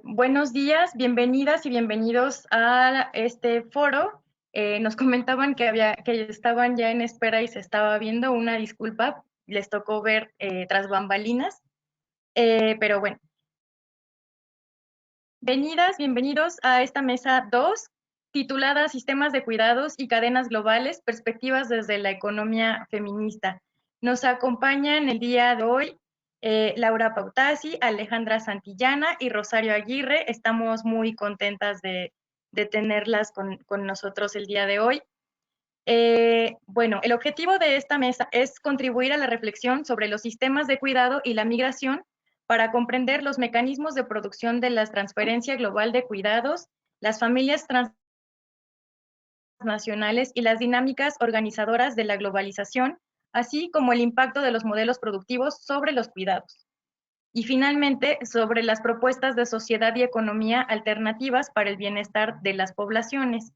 Buenos días, bienvenidas y bienvenidos a este foro. Nos comentaban que estaban ya en espera y se estaba viendo. Una disculpa, les tocó ver tras bambalinas, pero bueno. Bienvenidos a esta mesa 2, titulada Sistemas de Cuidados y Cadenas Globales, Perspectivas desde la Economía Feminista. Nos acompañan el día de hoy Laura Pautasi, Alejandra Santillana y Rosario Aguirre. Estamos muy contentas de tenerlas con nosotros el día de hoy. Bueno, el objetivo de esta mesa es contribuir a la reflexión sobre los sistemas de cuidado y la migración para comprender los mecanismos de producción de la transferencia global de cuidados, las familias transnacionales y las dinámicas organizadoras de la globalización, así como el impacto de los modelos productivos sobre los cuidados. Y finalmente, sobre las propuestas de sociedad y economía alternativas para el bienestar de las poblaciones.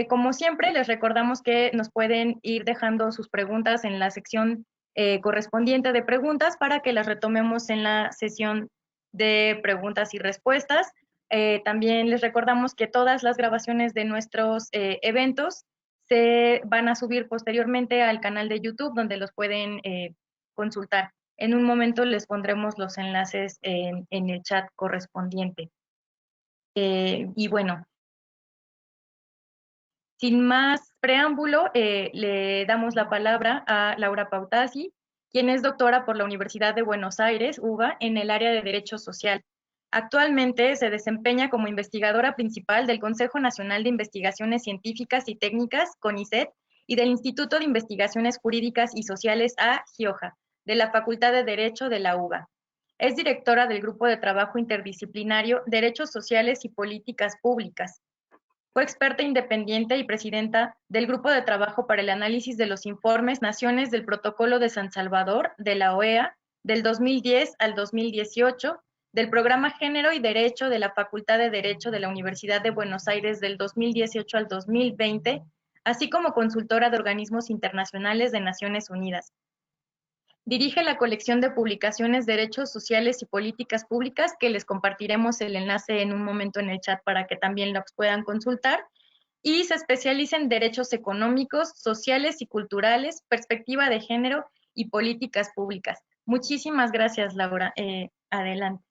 Como siempre, les recordamos que nos pueden ir dejando sus preguntas en la sección correspondiente de preguntas para que las retomemos en la sesión de preguntas y respuestas. También les recordamos que todas las grabaciones de nuestros eventos se van a subir posteriormente al canal de YouTube, donde los pueden consultar. En un momento les pondremos los enlaces en el chat correspondiente. Y bueno, sin más preámbulo, le damos la palabra a Laura Pautasi, quien es doctora por la Universidad de Buenos Aires, UBA, en el área de Derecho Social. Actualmente se desempeña como investigadora principal del Consejo Nacional de Investigaciones Científicas y Técnicas, CONICET, y del Instituto de Investigaciones Jurídicas y Sociales A, GIOJA, de la Facultad de Derecho de la UBA. Es directora del Grupo de Trabajo Interdisciplinario Derechos Sociales y Políticas Públicas. Fue experta independiente y presidenta del Grupo de Trabajo para el Análisis de los Informes Naciones del Protocolo de San Salvador de la OEA del 2010 al 2018, del Programa Género y Derecho de la Facultad de Derecho de la Universidad de Buenos Aires del 2018 al 2020, así como consultora de organismos internacionales de Naciones Unidas. Dirige la colección de publicaciones Derechos Sociales y Políticas Públicas, que les compartiremos el enlace en un momento en el chat para que también los puedan consultar, y se especializa en derechos económicos, sociales y culturales, perspectiva de género y políticas públicas. Muchísimas gracias, Laura. Adelante.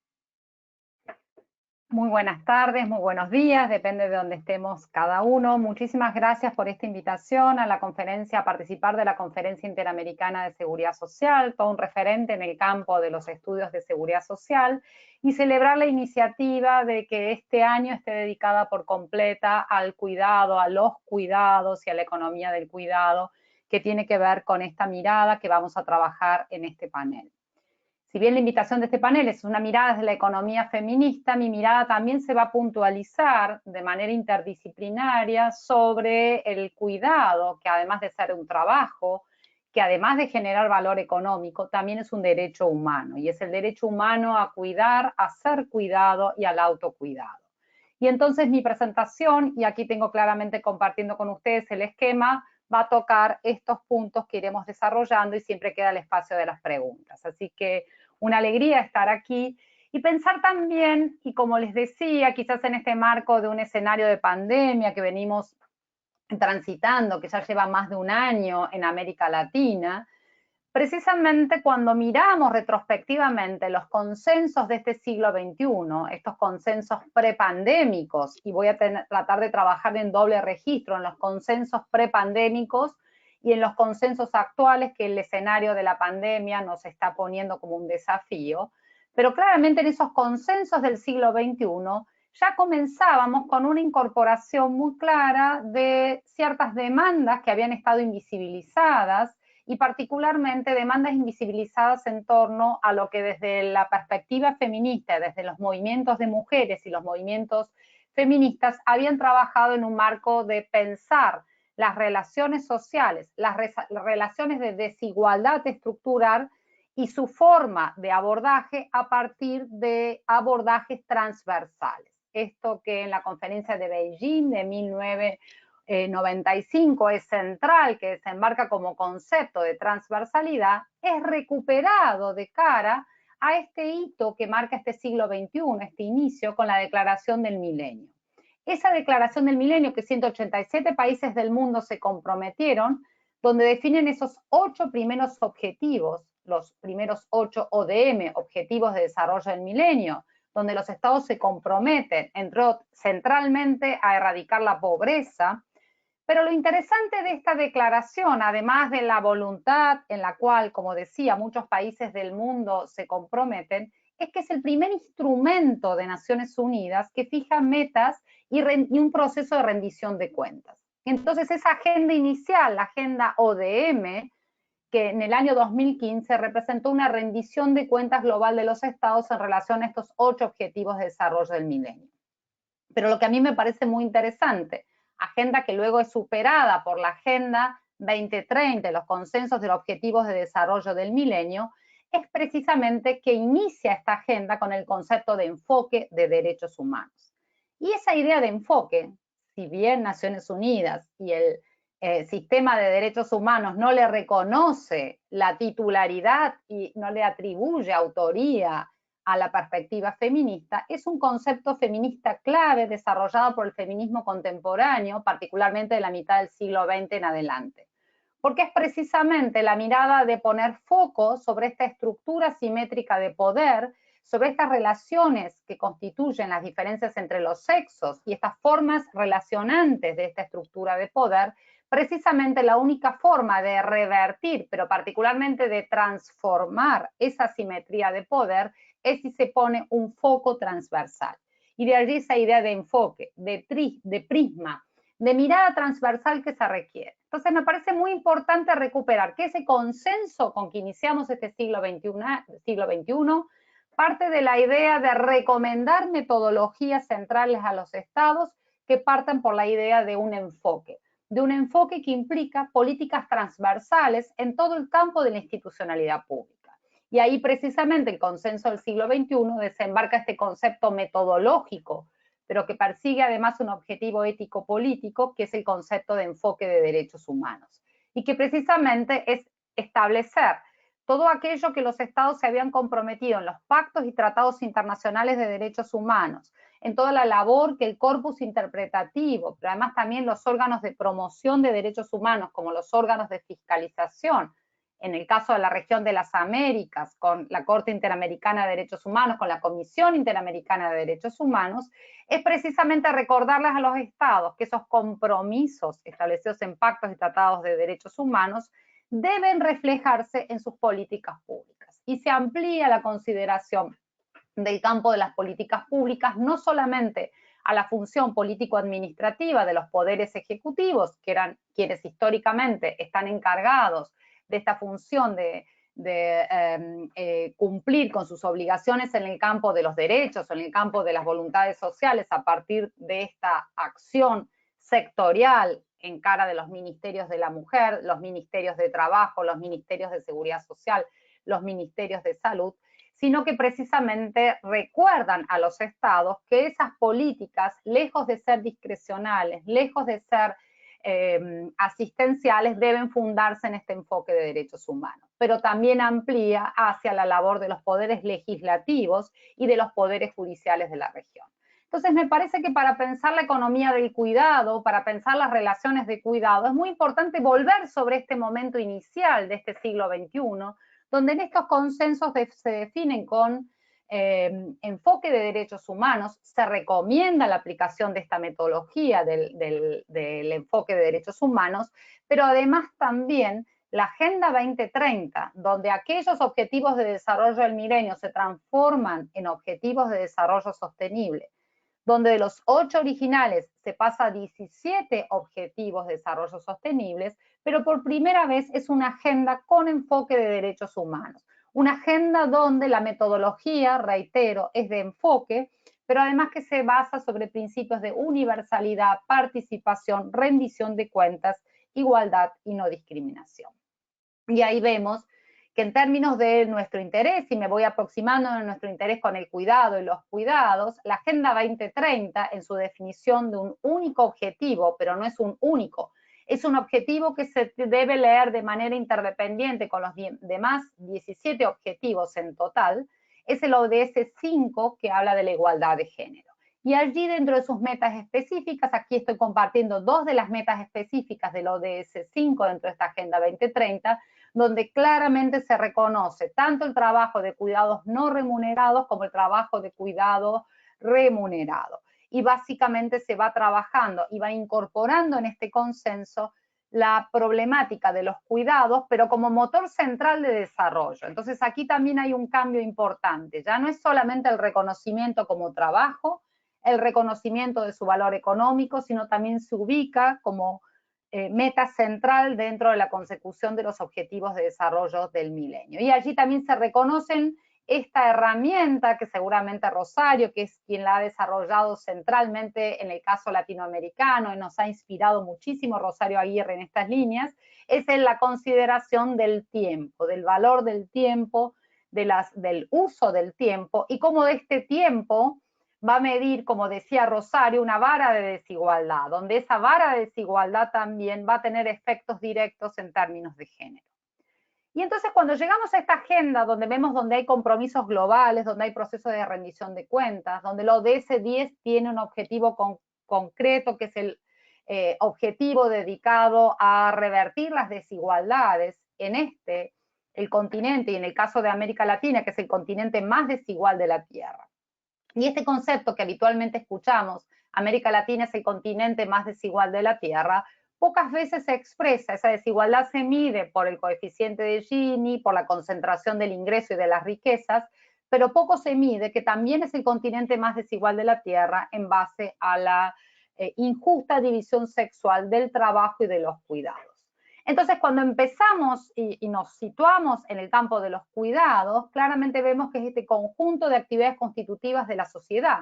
Muy buenas tardes, muy buenos días, depende de donde estemos cada uno. Muchísimas gracias por esta invitación a la conferencia, a participar de la Conferencia Interamericana de Seguridad Social, todo un referente en el campo de los estudios de seguridad social, y celebrar la iniciativa de que este año esté dedicada por completa al cuidado, a los cuidados y a la economía del cuidado, que tiene que ver con esta mirada que vamos a trabajar en este panel. Si bien la invitación de este panel es una mirada desde la economía feminista, mi mirada también se va a puntualizar de manera interdisciplinaria sobre el cuidado, que además de ser un trabajo, que además de generar valor económico, también es un derecho humano, y es el derecho humano a cuidar, a ser cuidado y al autocuidado. Y entonces mi presentación, y aquí tengo claramente compartiendo con ustedes el esquema, va a tocar estos puntos que iremos desarrollando y siempre queda el espacio de las preguntas. Así que una alegría estar aquí y pensar también, y como les decía, quizás en este marco de un escenario de pandemia que venimos transitando, que ya lleva más de un año en América Latina, precisamente cuando miramos retrospectivamente los consensos de este siglo XXI, estos consensos prepandémicos, y voy a tratar de trabajar en doble registro, en los consensos prepandémicos y en los consensos actuales que el escenario de la pandemia nos está poniendo como un desafío, pero claramente en esos consensos del siglo XXI ya comenzábamos con una incorporación muy clara de ciertas demandas que habían estado invisibilizadas y particularmente demandas invisibilizadas en torno a lo que desde la perspectiva feminista, desde los movimientos de mujeres y los movimientos feministas habían trabajado en un marco de pensar las relaciones sociales, las relaciones de desigualdad estructural y su forma de abordaje a partir de abordajes transversales. Esto que en la conferencia de Beijing de 1995 es central, que desembarca como concepto de transversalidad, es recuperado de cara a este hito que marca este siglo XXI, este inicio con la Declaración del Milenio. Esa Declaración del Milenio que 187 países del mundo se comprometieron, donde definen esos 8 primeros objetivos, los primeros 8 ODM, Objetivos de Desarrollo del Milenio, donde los estados se comprometen, centralmente, a erradicar la pobreza. Pero lo interesante de esta declaración, además de la voluntad en la cual, como decía, muchos países del mundo se comprometen, es que es el primer instrumento de Naciones Unidas que fija metas y un proceso de rendición de cuentas. Entonces, esa agenda inicial, la agenda ODM, que en el año 2015 representó una rendición de cuentas global de los estados en relación a estos 8 objetivos de desarrollo del milenio. Pero lo que a mí me parece muy interesante, agenda que luego es superada por la Agenda 2030, los consensos de los objetivos de desarrollo del milenio, es precisamente que inicia esta agenda con el concepto de enfoque de derechos humanos. Y esa idea de enfoque, si bien Naciones Unidas y el sistema de derechos humanos no le reconoce la titularidad y no le atribuye autoría a la perspectiva feminista, es un concepto feminista clave desarrollado por el feminismo contemporáneo, particularmente de la mitad del siglo XX en adelante. Porque es precisamente la mirada de poner foco sobre esta estructura simétrica de poder, sobre estas relaciones que constituyen las diferencias entre los sexos y estas formas relacionantes de esta estructura de poder, precisamente la única forma de revertir, pero particularmente de transformar esa simetría de poder, es si se pone un foco transversal. Y de allí esa idea de enfoque, de prisma, de mirada transversal que se requiere. Entonces me parece muy importante recuperar que ese consenso con que iniciamos este siglo XXI parte de la idea de recomendar metodologías centrales a los estados que partan por la idea de un enfoque que implica políticas transversales en todo el campo de la institucionalidad pública. Y ahí precisamente el consenso del siglo XXI desembarca este concepto metodológico, pero que persigue además un objetivo ético-político, que es el concepto de enfoque de derechos humanos. Y que precisamente es establecer todo aquello que los estados se habían comprometido en los pactos y tratados internacionales de derechos humanos, en toda la labor que el corpus interpretativo, pero además también los órganos de promoción de derechos humanos, como los órganos de fiscalización, en el caso de la región de las Américas, con la Corte Interamericana de Derechos Humanos, con la Comisión Interamericana de Derechos Humanos, es precisamente recordarles a los estados que esos compromisos establecidos en pactos y tratados de derechos humanos deben reflejarse en sus políticas públicas. Y se amplía la consideración del campo de las políticas públicas, no solamente a la función político-administrativa de los poderes ejecutivos, que eran quienes históricamente están encargados de esta función de cumplir con sus obligaciones en el campo de los derechos, en el campo de las voluntades sociales, a partir de esta acción sectorial en cara de los ministerios de la mujer, los ministerios de trabajo, los ministerios de seguridad social, los ministerios de salud, sino que precisamente recuerdan a los estados que esas políticas, lejos de ser discrecionales, lejos de ser asistenciales, deben fundarse en este enfoque de derechos humanos, pero también amplía hacia la labor de los poderes legislativos y de los poderes judiciales de la región. Entonces me parece que para pensar la economía del cuidado, para pensar las relaciones de cuidado, es muy importante volver sobre este momento inicial de este siglo XXI, donde en estos consensos se definen con enfoque de derechos humanos, se recomienda la aplicación de esta metodología del enfoque de derechos humanos, pero además también la Agenda 2030, donde aquellos objetivos de desarrollo del milenio se transforman en objetivos de desarrollo sostenible, donde de los 8 originales se pasa a 17 objetivos de desarrollo sostenibles, pero por primera vez es una agenda con enfoque de derechos humanos. Una agenda donde la metodología, reitero, es de enfoque, pero además que se basa sobre principios de universalidad, participación, rendición de cuentas, igualdad y no discriminación. Y ahí vemos que en términos de nuestro interés, y me voy aproximando a nuestro interés con el cuidado y los cuidados, la Agenda 2030, en su definición de un único objetivo, pero no es un único, es un objetivo que se debe leer de manera interdependiente con los demás 17 objetivos en total, es el ODS 5, que habla de la igualdad de género. Y allí, dentro de sus metas específicas, aquí estoy compartiendo dos de las metas específicas del ODS 5 dentro de esta Agenda 2030, donde claramente se reconoce tanto el trabajo de cuidados no remunerados como el trabajo de cuidado remunerado. Y básicamente se va trabajando y va incorporando en este consenso la problemática de los cuidados, pero como motor central de desarrollo. Entonces aquí también hay un cambio importante. Ya no es solamente el reconocimiento como trabajo, el reconocimiento de su valor económico, sino también se ubica como meta central dentro de la consecución de los objetivos de desarrollo del milenio. Y allí también se reconocen esta herramienta que seguramente Rosario, que es quien la ha desarrollado centralmente en el caso latinoamericano y nos ha inspirado muchísimo Rosario Aguirre en estas líneas, es en la consideración del tiempo, del valor del tiempo, del uso del tiempo y cómo de este tiempo va a medir, como decía Rosario, una vara de desigualdad, donde esa vara de desigualdad también va a tener efectos directos en términos de género. Y entonces cuando llegamos a esta agenda, donde vemos donde hay compromisos globales, donde hay procesos de rendición de cuentas, donde el ODS 10 tiene un objetivo concreto, que es el objetivo dedicado a revertir las desigualdades en el continente, y en el caso de América Latina, que es el continente más desigual de la Tierra. Y este concepto que habitualmente escuchamos, América Latina es el continente más desigual de la Tierra, pocas veces se expresa. Esa desigualdad se mide por el coeficiente de Gini, por la concentración del ingreso y de las riquezas, pero poco se mide que también es el continente más desigual de la Tierra en base a la injusta división sexual del trabajo y de los cuidados. Entonces, cuando empezamos y nos situamos en el campo de los cuidados, claramente vemos que es este conjunto de actividades constitutivas de la sociedad,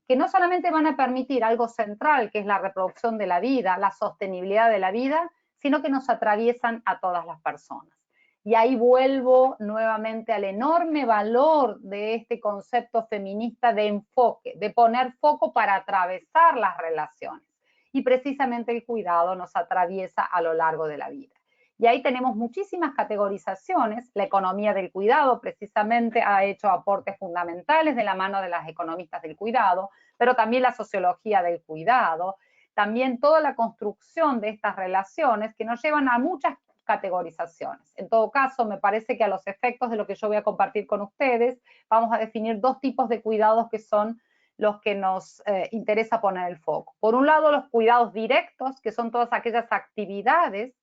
que no solamente van a permitir algo central, que es la reproducción de la vida, la sostenibilidad de la vida, sino que nos atraviesan a todas las personas. Y ahí vuelvo nuevamente al enorme valor de este concepto feminista de enfoque, de poner foco para atravesar las relaciones. Y precisamente el cuidado nos atraviesa a lo largo de la vida. Y ahí tenemos muchísimas categorizaciones. La economía del cuidado precisamente ha hecho aportes fundamentales de la mano de las economistas del cuidado, pero también la sociología del cuidado, también toda la construcción de estas relaciones que nos llevan a muchas categorizaciones. En todo caso, me parece que a los efectos de lo que yo voy a compartir con ustedes, vamos a definir dos tipos de cuidados que son los que nos interesa poner el foco. Por un lado, los cuidados directos, que son todas aquellas actividades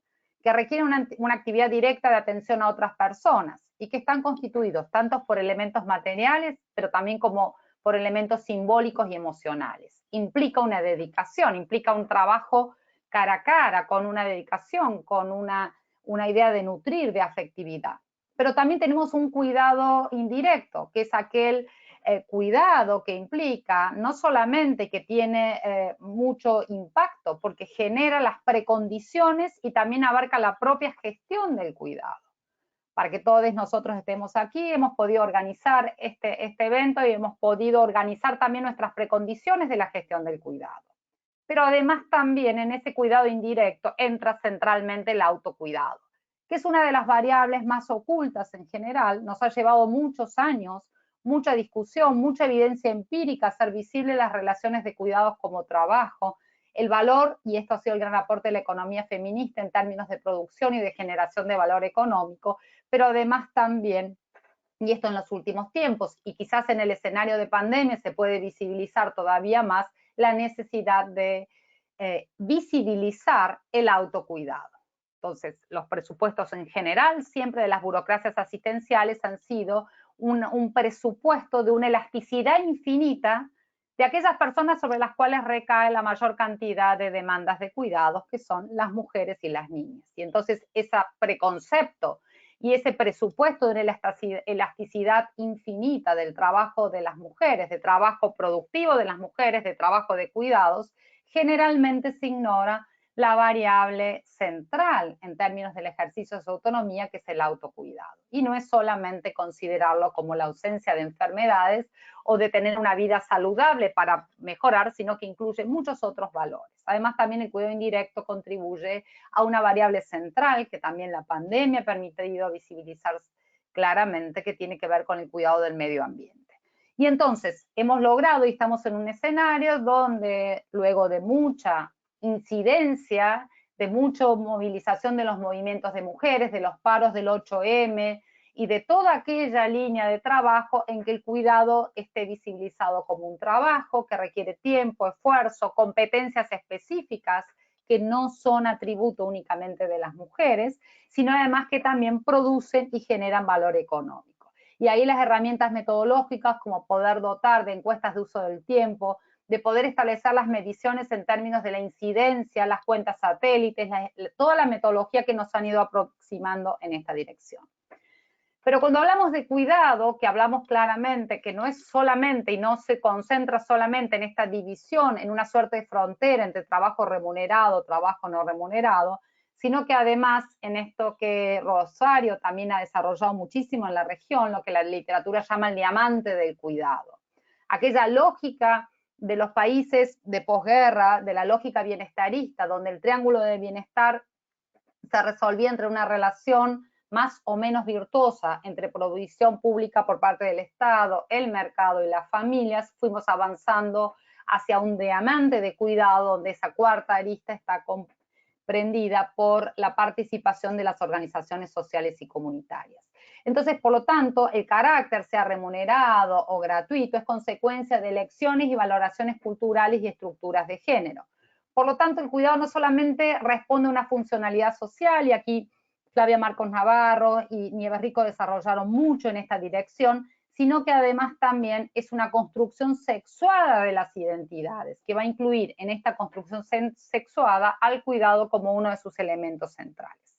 que requieren una actividad directa de atención a otras personas y que están constituidos tanto por elementos materiales, pero también como por elementos simbólicos y emocionales. Implica una dedicación, implica un trabajo cara a cara, con una dedicación, con una idea de nutrir, de afectividad. Pero también tenemos un cuidado indirecto, que es aquel cuidado que implica no solamente que tiene mucho impacto, porque genera las precondiciones y también abarca la propia gestión del cuidado. Para que todos nosotros estemos aquí, hemos podido organizar este evento y hemos podido organizar también nuestras precondiciones de la gestión del cuidado. Pero además también en ese cuidado indirecto entra centralmente el autocuidado, que es una de las variables más ocultas en general. Nos ha llevado muchos años, mucha discusión, mucha evidencia empírica, hacer visibles las relaciones de cuidados como trabajo, el valor, y esto ha sido el gran aporte de la economía feminista en términos de producción y de generación de valor económico, pero además también, y esto en los últimos tiempos, y quizás en el escenario de pandemia se puede visibilizar todavía más, la necesidad de visibilizar el autocuidado. Entonces, los presupuestos en general, siempre de las burocracias asistenciales, han sido un presupuesto de una elasticidad infinita de aquellas personas sobre las cuales recae la mayor cantidad de demandas de cuidados, que son las mujeres y las niñas. Y entonces ese preconcepto y ese presupuesto de una elasticidad infinita del trabajo de las mujeres, de trabajo productivo de las mujeres, de trabajo de cuidados, generalmente se ignora la variable central en términos del ejercicio de su autonomía, que es el autocuidado. Y no es solamente considerarlo como la ausencia de enfermedades o de tener una vida saludable para mejorar, sino que incluye muchos otros valores. Además, también el cuidado indirecto contribuye a una variable central que también la pandemia ha permitido visibilizar claramente que tiene que ver con el cuidado del medio ambiente. Y entonces hemos logrado y estamos en un escenario donde luego de mucha incidencia, de mucha movilización de los movimientos de mujeres, de los paros del 8M y de toda aquella línea de trabajo en que el cuidado esté visibilizado como un trabajo que requiere tiempo, esfuerzo, competencias específicas que no son atributo únicamente de las mujeres, sino además que también producen y generan valor económico. Y ahí las herramientas metodológicas como poder dotar de encuestas de uso del tiempo, de poder establecer las mediciones en términos de la incidencia, las cuentas satélites, toda la metodología que nos han ido aproximando en esta dirección. Pero cuando hablamos de cuidado, que hablamos claramente que no es solamente y no se concentra solamente en esta división, en una suerte de frontera entre trabajo remunerado, trabajo no remunerado, sino que además en esto que Rosario también ha desarrollado muchísimo en la región, lo que la literatura llama el diamante del cuidado. Aquella lógica de los países de posguerra, de la lógica bienestarista, donde el triángulo de bienestar se resolvía entre una relación más o menos virtuosa entre provisión pública por parte del Estado, el mercado y las familias, fuimos avanzando hacia un diamante de cuidado donde esa cuarta arista está comprendida por la participación de las organizaciones sociales y comunitarias. Entonces, por lo tanto, el carácter, sea remunerado o gratuito, es consecuencia de elecciones y valoraciones culturales y estructuras de género. Por lo tanto, el cuidado no solamente responde a una funcionalidad social, y aquí Flavia Marcos Navarro y Nieves Rico desarrollaron mucho en esta dirección, sino que además también es una construcción sexuada de las identidades, que va a incluir en esta construcción sexuada al cuidado como uno de sus elementos centrales.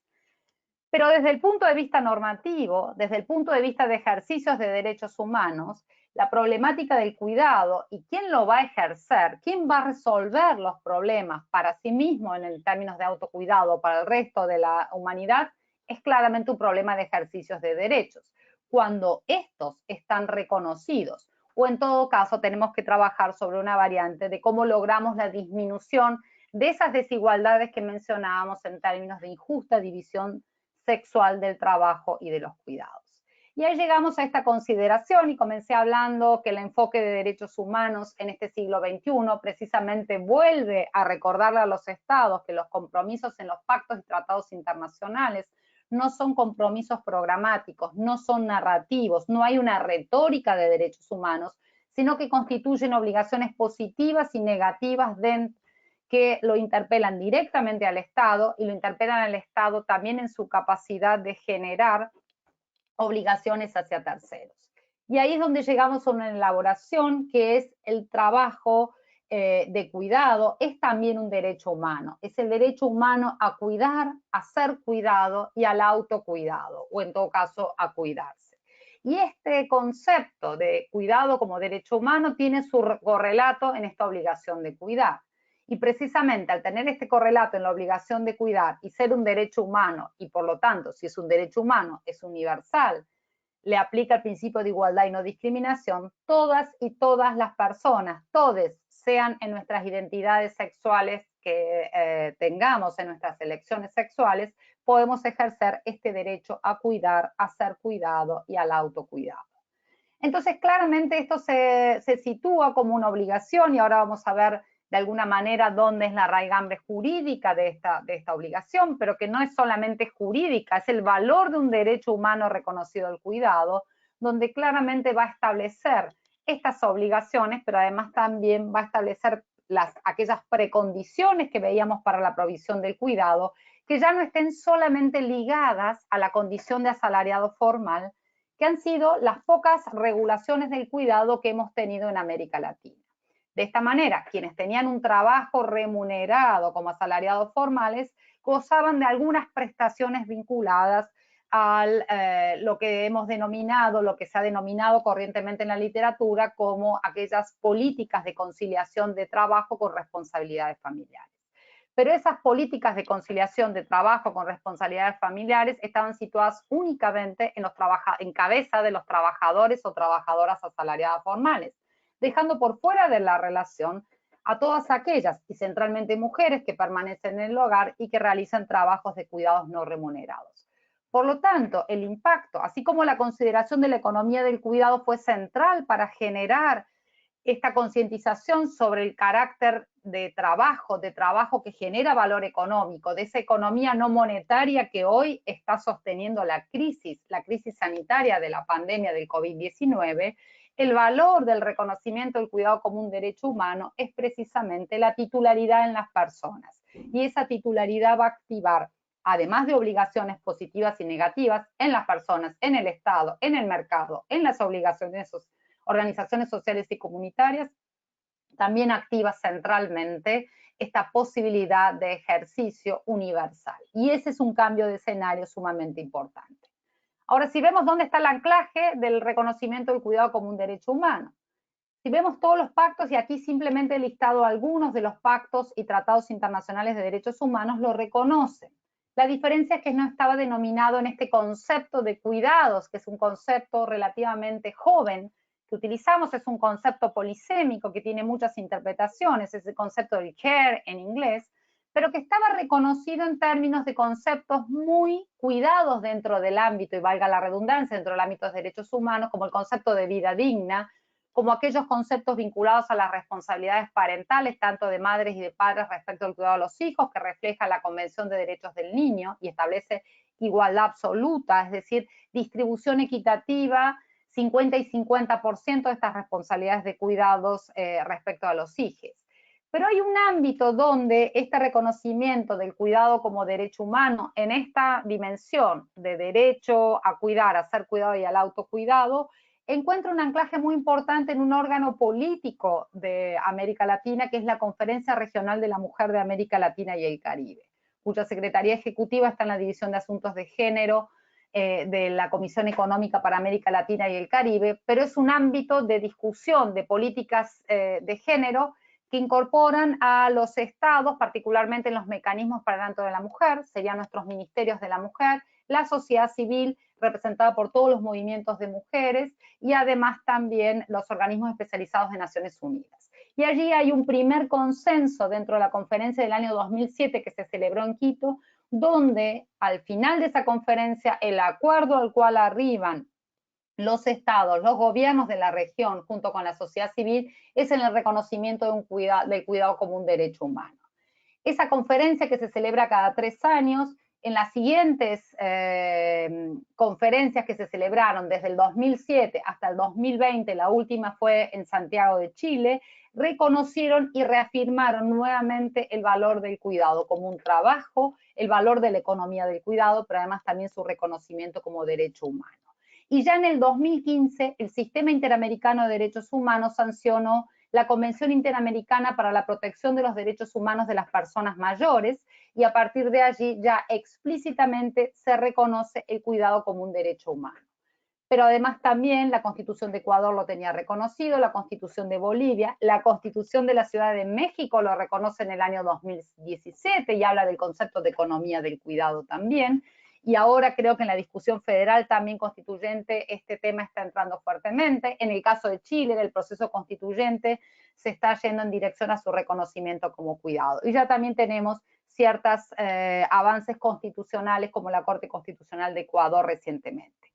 Pero desde el punto de vista normativo, desde el punto de vista de ejercicios de derechos humanos, la problemática del cuidado y quién lo va a ejercer, quién va a resolver los problemas para sí mismo en términos de autocuidado para el resto de la humanidad, es claramente un problema de ejercicios de derechos. Cuando estos están reconocidos, o en todo caso tenemos que trabajar sobre una variante de cómo logramos la disminución de esas desigualdades que mencionábamos en términos de injusta división sexual del trabajo y de los cuidados. Y ahí llegamos a esta consideración y comencé hablando que el enfoque de derechos humanos en este siglo XXI precisamente vuelve a recordarle a los estados que los compromisos en los pactos y tratados internacionales no son compromisos programáticos, no son narrativos, no hay una retórica de derechos humanos, sino que constituyen obligaciones positivas y negativas que lo interpelan directamente al Estado y lo interpelan al Estado también en su capacidad de generar obligaciones hacia terceros. Y ahí es donde llegamos a una elaboración que es el trabajo de cuidado, es también un derecho humano, es el derecho humano a cuidar, a ser cuidado y al autocuidado, o en todo caso a cuidarse. Y este concepto de cuidado como derecho humano tiene su correlato en esta obligación de cuidar. Y precisamente al tener este correlato en la obligación de cuidar y ser un derecho humano, y por lo tanto, si es un derecho humano, es universal, le aplica el principio de igualdad y no discriminación, todas y todas las personas, todes, sean en nuestras identidades sexuales que tengamos, en nuestras elecciones sexuales, podemos ejercer este derecho a cuidar, a ser cuidado y al autocuidado. Entonces, claramente esto se sitúa como una obligación y ahora vamos a ver de alguna manera dónde es la raigambre jurídica de esta obligación, pero que no es solamente jurídica, es el valor de un derecho humano reconocido al cuidado, donde claramente va a establecer estas obligaciones, pero además también va a establecer aquellas precondiciones que veíamos para la provisión del cuidado, que ya no estén solamente ligadas a la condición de asalariado formal, que han sido las pocas regulaciones del cuidado que hemos tenido en América Latina. De esta manera, quienes tenían un trabajo remunerado como asalariados formales gozaban de algunas prestaciones vinculadas a lo que hemos denominado, lo que se ha denominado corrientemente en la literatura como aquellas políticas de conciliación de trabajo con responsabilidades familiares. Pero esas políticas de conciliación de trabajo con responsabilidades familiares estaban situadas únicamente en cabeza de los trabajadores o trabajadoras asalariadas formales, dejando por fuera de la relación a todas aquellas, y centralmente mujeres, que permanecen en el hogar y que realizan trabajos de cuidados no remunerados. Por lo tanto, el impacto, así como la consideración de la economía del cuidado fue central para generar esta concientización sobre el carácter de trabajo que genera valor económico, de esa economía no monetaria que hoy está sosteniendo la crisis sanitaria de la pandemia del COVID-19, el valor del reconocimiento del cuidado como un derecho humano es precisamente la titularidad en las personas. Y esa titularidad va a activar, además de obligaciones positivas y negativas, en las personas, en el Estado, en el mercado, en las obligaciones organizaciones sociales y comunitarias, también activa centralmente esta posibilidad de ejercicio universal. Y ese es un cambio de escenario sumamente importante. Ahora, si vemos dónde está el anclaje del reconocimiento del cuidado como un derecho humano, si vemos todos los pactos, y aquí simplemente he listado algunos de los pactos y tratados internacionales de derechos humanos, lo reconocen. La diferencia es que no estaba denominado en este concepto de cuidados, que es un concepto relativamente joven, que utilizamos, es un concepto polisémico que tiene muchas interpretaciones, es el concepto del care en inglés, pero que estaba reconocido en términos de conceptos muy cuidados dentro del ámbito, y valga la redundancia, dentro del ámbito de derechos humanos, como el concepto de vida digna, como aquellos conceptos vinculados a las responsabilidades parentales, tanto de madres y de padres respecto al cuidado de los hijos, que refleja la Convención de Derechos del Niño y establece igualdad absoluta, es decir, distribución equitativa, 50 y 50% de estas responsabilidades de cuidados respecto a los hijos. Pero hay un ámbito donde este reconocimiento del cuidado como derecho humano, en esta dimensión de derecho a cuidar, a ser cuidado y al autocuidado, encuentra un anclaje muy importante en un órgano político de América Latina, que es la Conferencia Regional de la Mujer de América Latina y el Caribe, cuya Secretaría Ejecutiva está en la División de Asuntos de Género de la Comisión Económica para América Latina y el Caribe, pero es un ámbito de discusión de políticas de género que incorporan a los estados, particularmente en los mecanismos para el adelanto de la mujer, serían nuestros ministerios de la mujer, la sociedad civil representada por todos los movimientos de mujeres y además también los organismos especializados de Naciones Unidas. Y allí hay un primer consenso dentro de la conferencia del año 2007 que se celebró en Quito, donde al final de esa conferencia el acuerdo al cual arriban los estados, los gobiernos de la región, junto con la sociedad civil, es en el reconocimiento del cuidado como un derecho humano. Esa conferencia que se celebra cada 3 años, en las siguientes conferencias que se celebraron desde el 2007 hasta el 2020, la última fue en Santiago de Chile, reconocieron y reafirmaron nuevamente el valor del cuidado como un trabajo, el valor de la economía del cuidado, pero además también su reconocimiento como derecho humano. Y ya en el 2015, el Sistema Interamericano de Derechos Humanos sancionó la Convención Interamericana para la Protección de los Derechos Humanos de las Personas Mayores, y a partir de allí ya explícitamente se reconoce el cuidado como un derecho humano. Pero además también la Constitución de Ecuador lo tenía reconocido, la Constitución de Bolivia, la Constitución de la Ciudad de México lo reconoce en el año 2017 y habla del concepto de economía del cuidado también. Y ahora creo que en la discusión federal también constituyente este tema está entrando fuertemente. En el caso de Chile, en el proceso constituyente, se está yendo en dirección a su reconocimiento como cuidado. Y ya también tenemos ciertos avances constitucionales como la Corte Constitucional de Ecuador recientemente.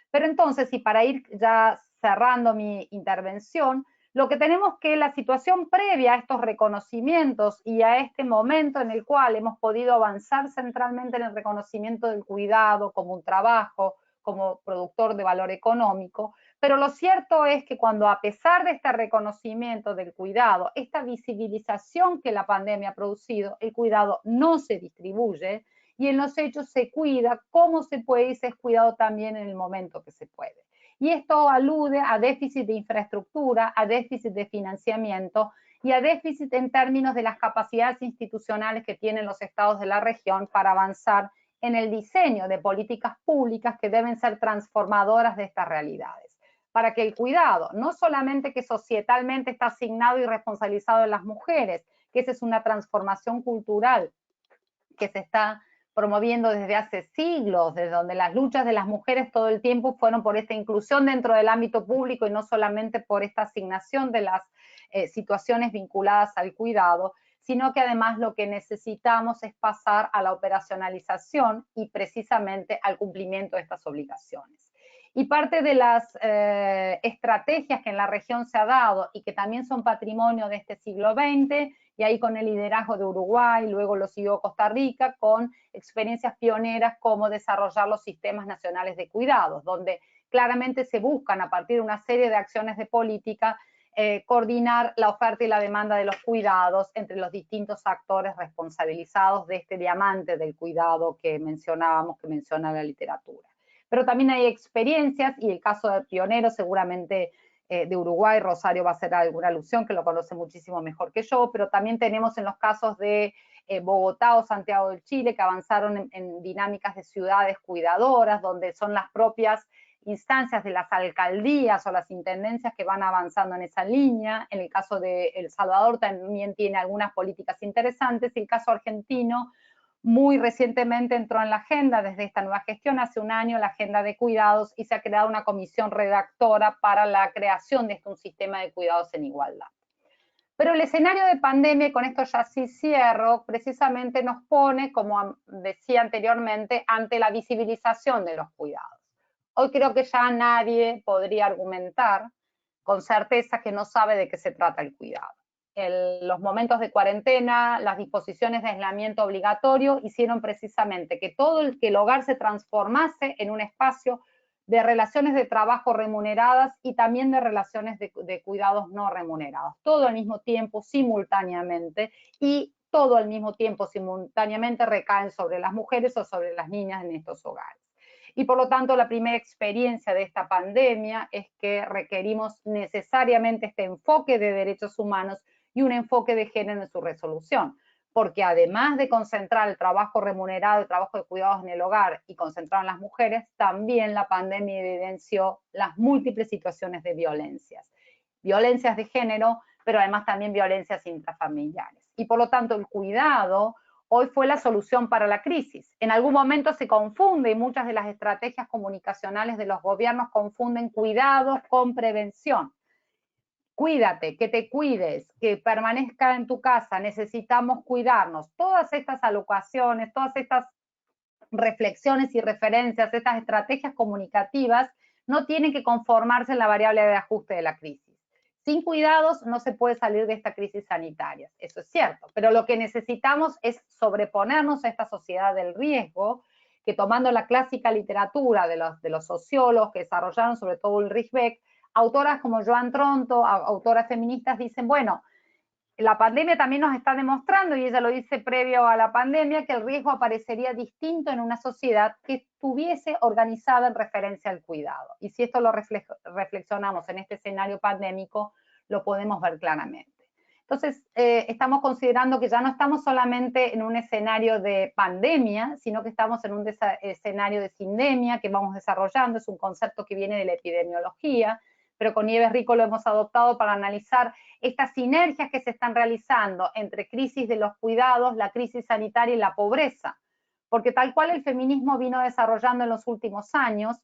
Pero entonces, y para ir ya cerrando mi intervención, lo que tenemos que la situación previa a estos reconocimientos y a este momento en el cual hemos podido avanzar centralmente en el reconocimiento del cuidado como un trabajo, como productor de valor económico, pero lo cierto es que cuando a pesar de este reconocimiento del cuidado, esta visibilización que la pandemia ha producido, el cuidado no se distribuye, y en los hechos se cuida como se puede y se es cuidado también en el momento que se puede. Y esto alude a déficit de infraestructura, a déficit de financiamiento y a déficit en términos de las capacidades institucionales que tienen los estados de la región para avanzar en el diseño de políticas públicas que deben ser transformadoras de estas realidades. Para que el cuidado, no solamente que societalmente está asignado y responsabilizado en las mujeres, que esa es una transformación cultural que se está promoviendo desde hace siglos, desde donde las luchas de las mujeres todo el tiempo fueron por esta inclusión dentro del ámbito público y no solamente por esta asignación de las situaciones vinculadas al cuidado, sino que además lo que necesitamos es pasar a la operacionalización y precisamente al cumplimiento de estas obligaciones. Y parte de las estrategias que en la región se ha dado y que también son patrimonio de este siglo XX, y ahí con el liderazgo de Uruguay, luego lo siguió Costa Rica, con experiencias pioneras como desarrollar los sistemas nacionales de cuidados, donde claramente se buscan a partir de una serie de acciones de política coordinar la oferta y la demanda de los cuidados entre los distintos actores responsabilizados de este diamante del cuidado que mencionábamos, que menciona la literatura. Pero también hay experiencias, y el caso de pionero seguramente de Uruguay, Rosario va a hacer alguna alusión, que lo conoce muchísimo mejor que yo, pero también tenemos en los casos de Bogotá o Santiago del Chile, que avanzaron en dinámicas de ciudades cuidadoras, donde son las propias instancias de las alcaldías o las intendencias que van avanzando en esa línea. En el caso de El Salvador también tiene algunas políticas interesantes, y el caso argentino muy recientemente entró en la agenda desde esta nueva gestión, hace un año, la agenda de cuidados, y se ha creado una comisión redactora para la creación de un sistema de cuidados en igualdad. Pero el escenario de pandemia, y con esto ya sí cierro, precisamente nos pone, como decía anteriormente, ante la visibilización de los cuidados. Hoy creo que ya nadie podría argumentar con certeza que no sabe de qué se trata el cuidado. Los momentos de cuarentena, las disposiciones de aislamiento obligatorio hicieron precisamente que el hogar se transformase en un espacio de relaciones de trabajo remuneradas y también de relaciones de cuidados no remunerados, todo al mismo tiempo, simultáneamente, y todo al mismo tiempo, simultáneamente, recaen sobre las mujeres o sobre las niñas en estos hogares. Y por lo tanto, la primera experiencia de esta pandemia es que requerimos necesariamente este enfoque de derechos humanos y un enfoque de género en su resolución, porque además de concentrar el trabajo remunerado, el trabajo de cuidados en el hogar y concentrar en las mujeres, también la pandemia evidenció las múltiples situaciones de violencias de género, pero además también violencias intrafamiliares. Y por lo tanto, el cuidado hoy fue la solución para la crisis. En algún momento se confunde, y muchas de las estrategias comunicacionales de los gobiernos confunden cuidados con prevención. Cuídate, que te cuides, que permanezca en tu casa, necesitamos cuidarnos. Todas estas alocaciones, todas estas reflexiones y referencias, estas estrategias comunicativas no tienen que conformarse en la variable de ajuste de la crisis. Sin cuidados no se puede salir de esta crisis sanitaria, eso es cierto, pero lo que necesitamos es sobreponernos a esta sociedad del riesgo, que tomando la clásica literatura de los sociólogos que desarrollaron sobre todo Ulrich Beck, autoras como Joan Tronto, autoras feministas, dicen, bueno, la pandemia también nos está demostrando, y ella lo dice previo a la pandemia, que el riesgo aparecería distinto en una sociedad que estuviese organizada en referencia al cuidado. Y si esto lo reflexionamos en este escenario pandémico, lo podemos ver claramente. Entonces, estamos considerando que ya no estamos solamente en un escenario de pandemia, sino que estamos en un escenario de sindemia que vamos desarrollando. Es un concepto que viene de la epidemiología, pero con Nieves Rico lo hemos adoptado para analizar estas sinergias que se están realizando entre crisis de los cuidados, la crisis sanitaria y la pobreza. Porque tal cual el feminismo vino desarrollando en los últimos años,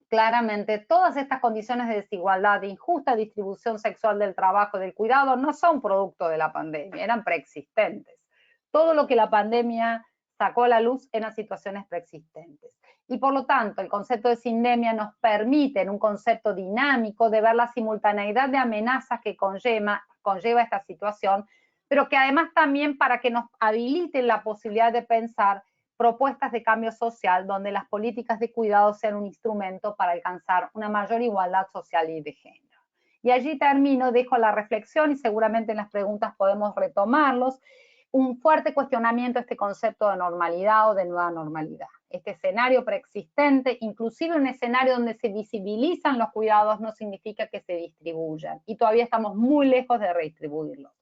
claramente todas estas condiciones de desigualdad, de injusta distribución sexual del trabajo, del cuidado, no son producto de la pandemia, eran preexistentes. Todo lo que la pandemia sacó a la luz eran situaciones preexistentes. Y por lo tanto, el concepto de sindemia nos permite, en un concepto dinámico, de ver la simultaneidad de amenazas que conlleva esta situación, pero que además también para que nos habiliten la posibilidad de pensar propuestas de cambio social donde las políticas de cuidado sean un instrumento para alcanzar una mayor igualdad social y de género. Y allí termino, dejo la reflexión y seguramente en las preguntas podemos retomarlos. Un fuerte cuestionamiento a este concepto de normalidad o de nueva normalidad. Este escenario preexistente, inclusive un escenario donde se visibilizan los cuidados, no significa que se distribuyan. Y todavía estamos muy lejos de redistribuirlos.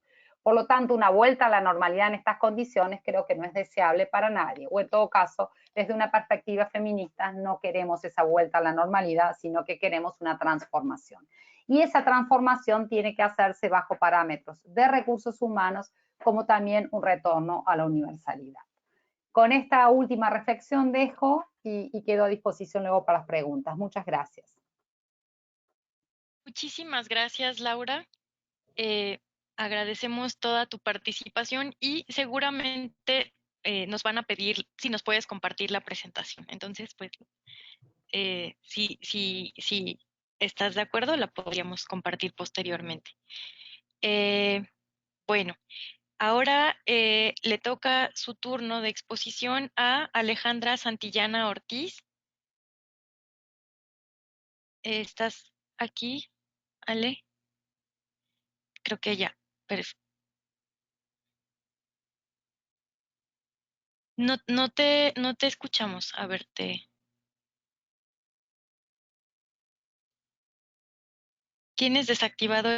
Por lo tanto, una vuelta a la normalidad en estas condiciones creo que no es deseable para nadie. O en todo caso, desde una perspectiva feminista, no queremos esa vuelta a la normalidad, sino que queremos una transformación. Y esa transformación tiene que hacerse bajo parámetros de recursos humanos, como también un retorno a la universalidad. Con esta última reflexión dejo y quedo a disposición luego para las preguntas. Muchas gracias. Muchísimas gracias, Laura. agradecemos toda tu participación y seguramente nos van a pedir si nos puedes compartir la presentación. Entonces, pues, si estás de acuerdo, la podríamos compartir posteriormente. Bueno, ahora le toca su turno de exposición a Alejandra Santillana Ortiz. ¿Estás aquí, Ale? Creo que ya. No te escuchamos. A ver, ¿tienes desactivado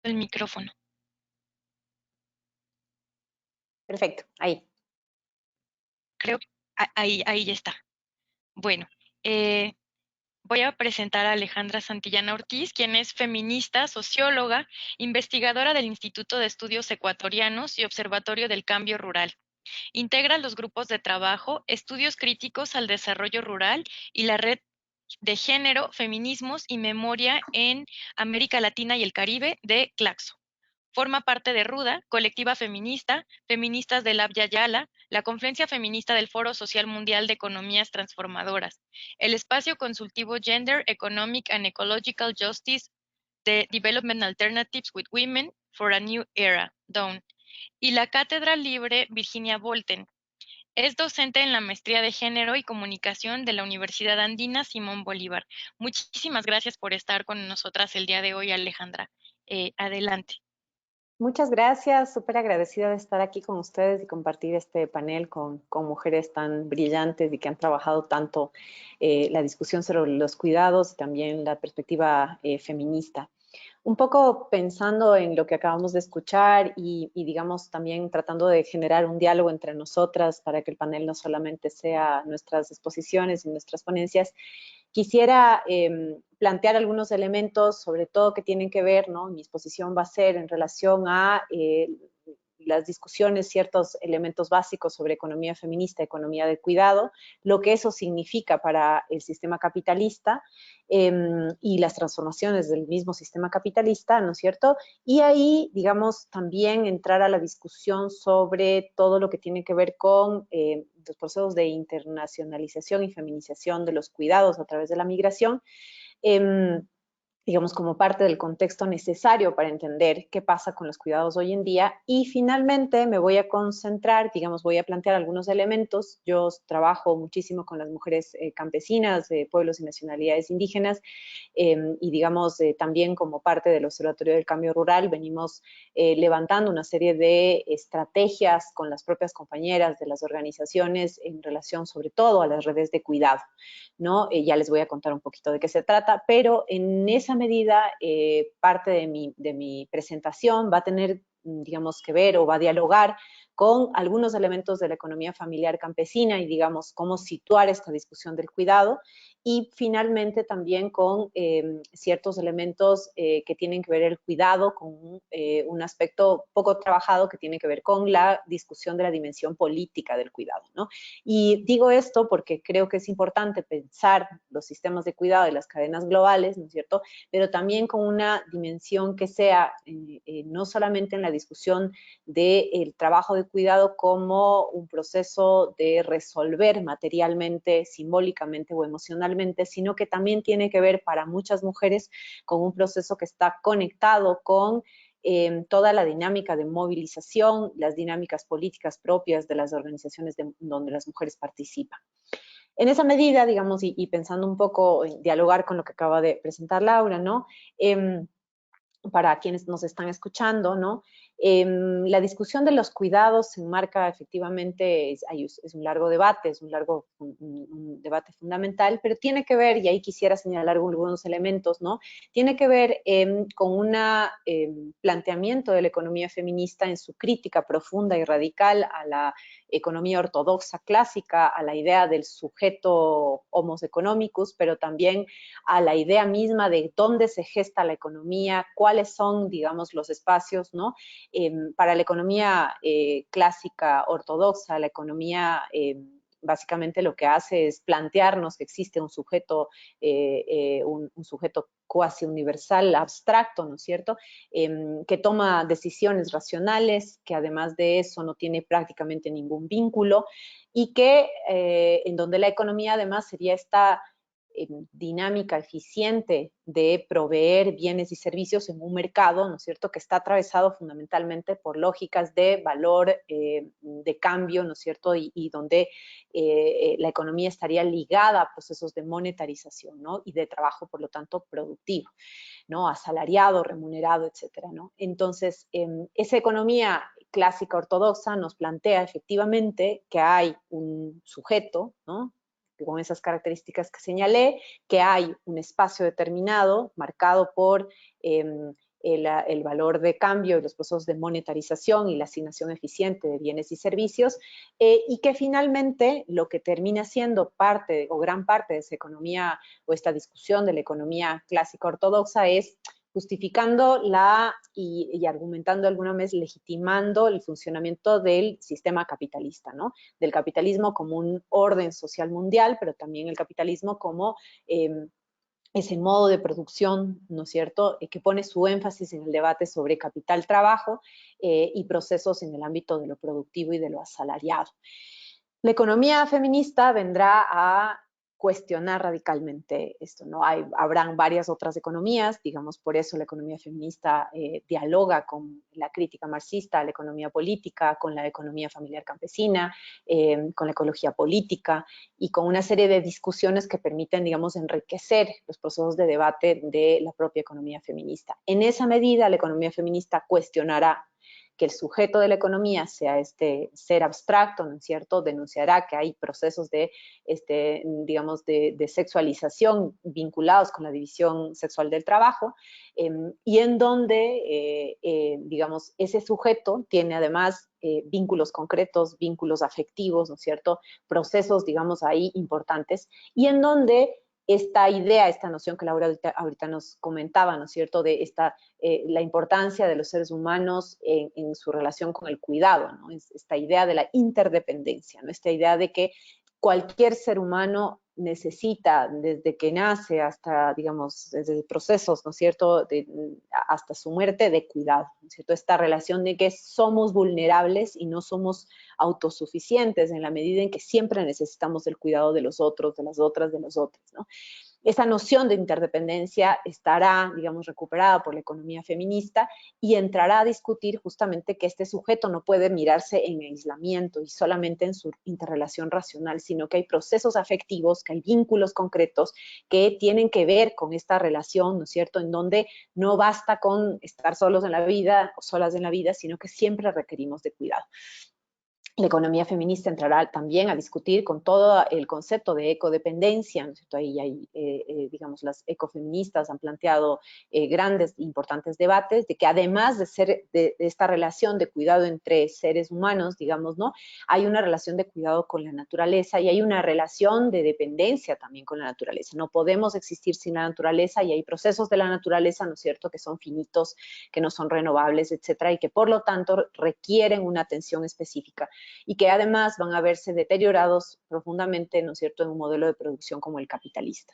el micrófono? Perfecto, ahí. Creo que ahí ya está. Bueno, voy a presentar a Alejandra Santillana Ortiz, quien es feminista, socióloga, investigadora del Instituto de Estudios Ecuatorianos y Observatorio del Cambio Rural. Integra los grupos de trabajo, estudios críticos al desarrollo rural y la red de género, feminismos y memoria en América Latina y el Caribe de Claxo. Forma parte de RUDA, colectiva feminista, feministas del Abya Yala, la Conferencia Feminista del Foro Social Mundial de Economías Transformadoras, el espacio consultivo Gender, Economic and Ecological Justice de Development Alternatives with Women for a New Era, DAWN, y la Cátedra Libre Virginia Bolten. Es docente en la Maestría de Género y Comunicación de la Universidad Andina Simón Bolívar. Muchísimas gracias por estar con nosotras el día de hoy, Alejandra. Adelante. Muchas gracias, súper agradecida de estar aquí con ustedes y compartir este panel con mujeres tan brillantes y que han trabajado tanto la discusión sobre los cuidados y también la perspectiva feminista. Un poco pensando en lo que acabamos de escuchar y digamos también tratando de generar un diálogo entre nosotras para que el panel no solamente sea nuestras exposiciones y nuestras ponencias, quisiera plantear algunos elementos, sobre todo que tienen que ver, ¿no? Mi exposición va a ser en relación a las discusiones, ciertos elementos básicos sobre economía feminista, economía de cuidado, lo que eso significa para el sistema capitalista y las transformaciones del mismo sistema capitalista, ¿no es cierto? Y ahí, digamos, también entrar a la discusión sobre todo lo que tiene que ver con los procesos de internacionalización y feminización de los cuidados a través de la migración, digamos, como parte del contexto necesario para entender qué pasa con los cuidados hoy en día. Y finalmente me voy a concentrar, digamos, voy a plantear algunos elementos. Yo trabajo muchísimo con las mujeres campesinas de pueblos y nacionalidades indígenas y, digamos, también como parte del Observatorio del Cambio Rural venimos levantando una serie de estrategias con las propias compañeras de las organizaciones en relación sobre todo a las redes de cuidado, ¿no? Ya les voy a contar un poquito de qué se trata, pero en esa medida parte de mi presentación va a tener, digamos, que ver o va a dialogar con algunos elementos de la economía familiar campesina y, digamos, cómo situar esta discusión del cuidado y finalmente también con ciertos elementos que tienen que ver el cuidado con un aspecto poco trabajado que tiene que ver con la discusión de la dimensión política del cuidado, ¿no? Y digo esto porque creo que es importante pensar los sistemas de cuidado y las cadenas globales, ¿no es cierto?, pero también con una dimensión que sea no solamente en la discusión del trabajo de cuidado como un proceso de resolver materialmente, simbólicamente o emocionalmente, sino que también tiene que ver para muchas mujeres con un proceso que está conectado con toda la dinámica de movilización, las dinámicas políticas propias de las organizaciones donde las mujeres participan. En esa medida, digamos, y pensando un poco en dialogar con lo que acaba de presentar Laura, ¿no? Para quienes nos están escuchando, ¿no? La discusión de los cuidados se enmarca efectivamente, es un largo debate, es un debate fundamental, pero tiene que ver, y ahí quisiera señalar algunos elementos, ¿no? Tiene que ver con un planteamiento de la economía feminista en su crítica profunda y radical a la economía ortodoxa clásica, a la idea del sujeto homos economicus, pero también a la idea misma de dónde se gesta la economía, cuáles son, digamos, los espacios, ¿no? Para la economía clásica ortodoxa, la economía básicamente lo que hace es plantearnos que existe un sujeto, un sujeto cuasi universal, abstracto, ¿no es cierto?, que toma decisiones racionales, que además de eso no tiene prácticamente ningún vínculo, y que en donde la economía además sería esta dinámica eficiente de proveer bienes y servicios en un mercado, ¿no es cierto?, que está atravesado fundamentalmente por lógicas de valor, de cambio, ¿no es cierto?, y donde la economía estaría ligada a procesos de monetarización, ¿no?, y de trabajo, por lo tanto, productivo, ¿no?, asalariado, remunerado, etcétera, ¿no? Entonces, esa economía clásica ortodoxa nos plantea efectivamente que hay un sujeto, ¿no?, con esas características que señalé, que hay un espacio determinado marcado por el valor de cambio y los procesos de monetarización y la asignación eficiente de bienes y servicios, y que finalmente lo que termina siendo parte o gran parte de esa economía o esta discusión de la economía clásica ortodoxa es justificando y argumentando alguna vez, legitimando el funcionamiento del sistema capitalista, ¿no? Del capitalismo como un orden social mundial, pero también el capitalismo como ese modo de producción, ¿no es cierto?, que pone su énfasis en el debate sobre capital-trabajo y procesos en el ámbito de lo productivo y de lo asalariado. La economía feminista vendrá a cuestionar radicalmente esto, ¿no? Habrán varias otras economías, digamos, por eso la economía feminista dialoga con la crítica marxista, la economía política, con la economía familiar campesina, con la ecología política y con una serie de discusiones que permiten, digamos, enriquecer los procesos de debate de la propia economía feminista. En esa medida, la economía feminista cuestionará que el sujeto de la economía sea este ser abstracto, ¿no es cierto?, denunciará que hay procesos de, digamos, de sexualización vinculados con la división sexual del trabajo, y en donde, digamos, ese sujeto tiene además vínculos concretos, vínculos afectivos, ¿no es cierto?, procesos, digamos, ahí importantes, y en donde esta idea, esta noción que Laura ahorita nos comentaba, ¿no es cierto?, de la importancia de los seres humanos en su relación con el cuidado, ¿no? Esta idea de la interdependencia, ¿no? Esta idea de que cualquier ser humano necesita, desde que nace hasta, digamos, desde procesos, ¿no es cierto?, hasta su muerte, de cuidado, ¿no es cierto? Esta relación de que somos vulnerables y no somos autosuficientes en la medida en que siempre necesitamos el cuidado de los otros, de las otras, de los otros, ¿no? Esa noción de interdependencia estará, digamos, recuperada por la economía feminista y entrará a discutir justamente que este sujeto no puede mirarse en aislamiento y solamente en su interrelación racional, sino que hay procesos afectivos, que hay vínculos concretos que tienen que ver con esta relación, ¿no es cierto?, en donde no basta con estar solos en la vida o solas en la vida, sino que siempre requerimos de cuidado. La economía feminista entrará también a discutir con todo el concepto de ecodependencia, ¿no es cierto? Ahí hay, digamos, las ecofeministas han planteado grandes e importantes debates de que además de ser de esta relación de cuidado entre seres humanos, digamos, ¿no?, hay una relación de cuidado con la naturaleza y hay una relación de dependencia también con la naturaleza. No podemos existir sin la naturaleza y hay procesos de la naturaleza, ¿no es cierto?, que son finitos, que no son renovables, etcétera, y que por lo tanto requieren una atención específica y que además van a verse deteriorados profundamente, ¿no es cierto?, en un modelo de producción como el capitalista.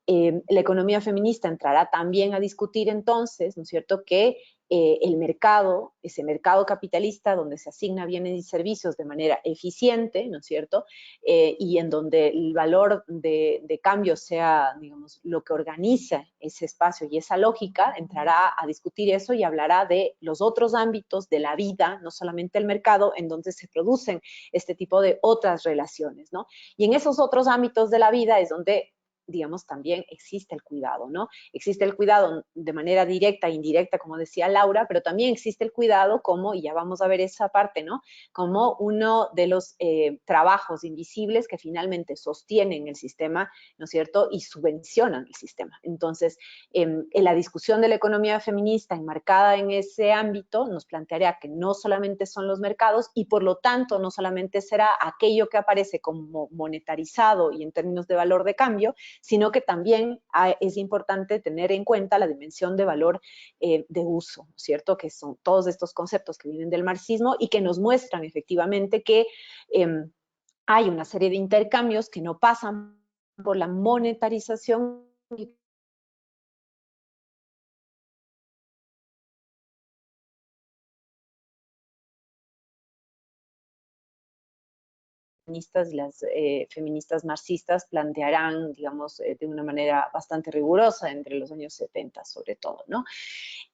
La economía feminista entrará también a discutir entonces, ¿no es cierto?, que el mercado, ese mercado capitalista donde se asigna bienes y servicios de manera eficiente, ¿no es cierto?, y en donde el valor de cambio sea, digamos, lo que organiza ese espacio y esa lógica, entrará a discutir eso y hablará de los otros ámbitos de la vida, no solamente el mercado, en donde se producen este tipo de otras relaciones, ¿no? Y en esos otros ámbitos de la vida es donde, digamos, también existe el cuidado, ¿no? Existe el cuidado de manera directa e indirecta, como decía Laura, pero también existe el cuidado como, y ya vamos a ver esa parte, ¿no?, como uno de los trabajos invisibles que finalmente sostienen el sistema, ¿no es cierto?, y subvencionan el sistema. Entonces, en la discusión de la economía feminista enmarcada en ese ámbito nos plantearía que no solamente son los mercados y por lo tanto no solamente será aquello que aparece como monetarizado y en términos de valor de cambio, sino que también es importante tener en cuenta la dimensión de valor de uso, ¿no es cierto?, que son todos estos conceptos que vienen del marxismo y que nos muestran efectivamente que hay una serie de intercambios que no pasan por la monetarización las feministas marxistas plantearán, digamos, de una manera bastante rigurosa entre los años 70 sobre todo, ¿no?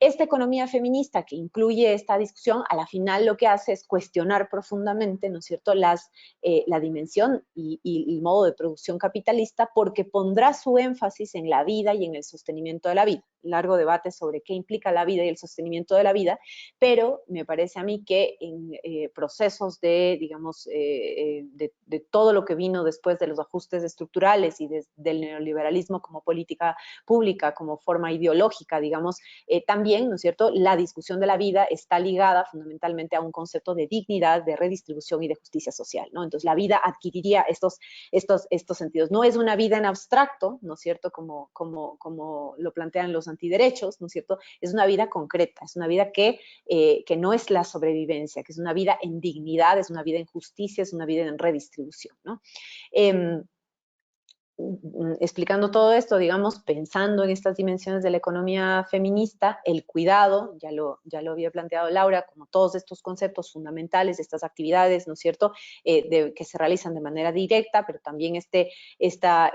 Esta economía feminista que incluye esta discusión, a la final lo que hace es cuestionar profundamente, ¿no es cierto?, la dimensión y el modo de producción capitalista, porque pondrá su énfasis en la vida y en el sostenimiento de la vida. Largo debate sobre qué implica la vida y el sostenimiento de la vida, pero me parece a mí que en procesos de, digamos, de todo lo que vino después de los ajustes estructurales y del neoliberalismo como política pública, como forma ideológica, digamos, también, ¿no es cierto?, la discusión de la vida está ligada fundamentalmente a un concepto de dignidad, de redistribución y de justicia social, ¿no? Entonces la vida adquiriría estos sentidos. No es una vida en abstracto, ¿no es cierto?, como lo plantean los antiderechos, ¿no es cierto? Es una vida concreta, es una vida que no es la sobrevivencia, que es una vida en dignidad, es una vida en justicia, es una vida en redistribución, ¿no? Explicando todo esto, digamos, pensando en estas dimensiones de la economía feminista, el cuidado, ya lo había planteado Laura, como todos estos conceptos fundamentales de estas actividades, ¿no es cierto?, que se realizan de manera directa, pero también estas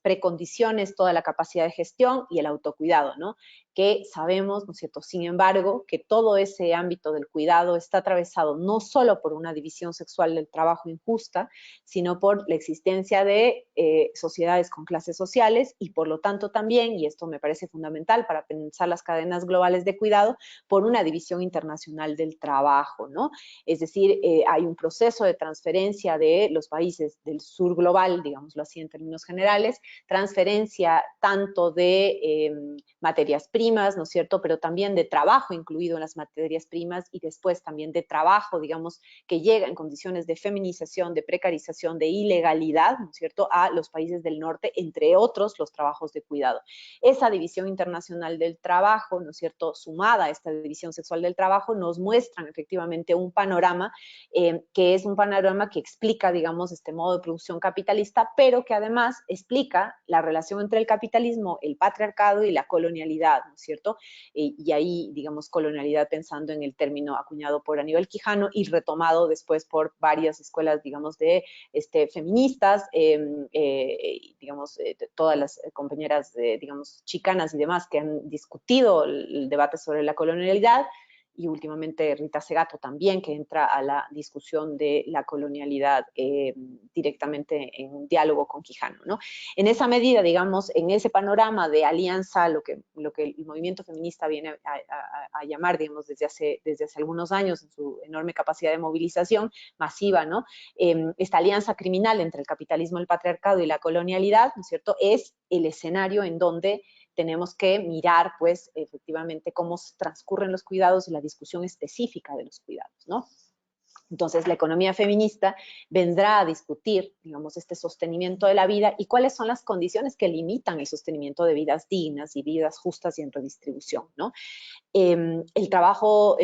precondiciones, toda la capacidad de gestión y el autocuidado, ¿no? Que sabemos, ¿no es cierto?, sin embargo, que todo ese ámbito del cuidado está atravesado no solo por una división sexual del trabajo injusta, sino por la existencia de sociedades con clases sociales y por lo tanto también, y esto me parece fundamental para pensar las cadenas globales de cuidado, por una división internacional del trabajo, ¿no? Es decir, hay un proceso de transferencia de los países del sur global, digámoslo así en términos generales, transferencia tanto de materias primas, ¿no es cierto?, pero también de trabajo incluido en las materias primas y después también de trabajo, digamos, que llega en condiciones de feminización, de precarización, de ilegalidad, ¿no es cierto?, a los países del norte, entre otros los trabajos de cuidado. Esa división internacional del trabajo, ¿no es cierto?, sumada a esta división sexual del trabajo, nos muestran efectivamente un panorama que es un panorama que explica, digamos, este modo de producción capitalista, pero que además explica la relación entre el capitalismo, el patriarcado y la colonialidad, ¿no es cierto? Y ahí, digamos, colonialidad pensando en el término acuñado por Aníbal Quijano y retomado después por varias escuelas, digamos, de feministas, digamos, todas las compañeras, digamos, chicanas y demás que han discutido el debate sobre la colonialidad, y últimamente Rita Segato también, que entra a la discusión de la colonialidad directamente en un diálogo con Quijano, ¿no? En esa medida, digamos, en ese panorama de alianza, lo que el movimiento feminista viene a llamar, digamos, desde hace algunos años, en su enorme capacidad de movilización masiva, ¿no? Esta alianza criminal entre el capitalismo, el patriarcado y la colonialidad, ¿no es cierto?, es el escenario en donde tenemos que mirar, pues, efectivamente, cómo transcurren los cuidados y la discusión específica de los cuidados, ¿no? Entonces, la economía feminista vendrá a discutir, digamos, este sostenimiento de la vida y cuáles son las condiciones que limitan el sostenimiento de vidas dignas y vidas justas y en redistribución, ¿no? El trabajo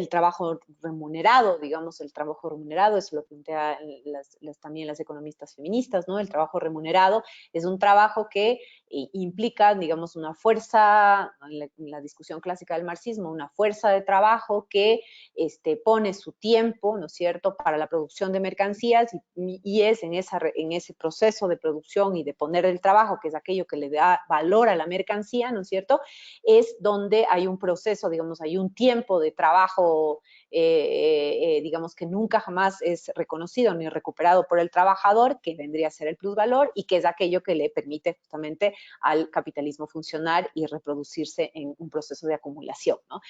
remunerado, digamos, el trabajo remunerado, eso lo plantean también las economistas feministas, ¿no? El trabajo remunerado es un trabajo que implica, digamos, una fuerza, en la discusión clásica del marxismo, una fuerza de trabajo que pone su tiempo, ¿no es cierto?, para la producción de mercancías y es en ese proceso de producción y de poner el trabajo, que es aquello que le da valor a la mercancía, ¿no es cierto?, es donde hay un proceso, digamos, hay un tiempo de trabajo, digamos, que nunca jamás es reconocido ni recuperado por el trabajador, que vendría a ser el plusvalor y que es aquello que le permite justamente al capitalismo funcionar y reproducirse en un proceso de acumulación, ¿no?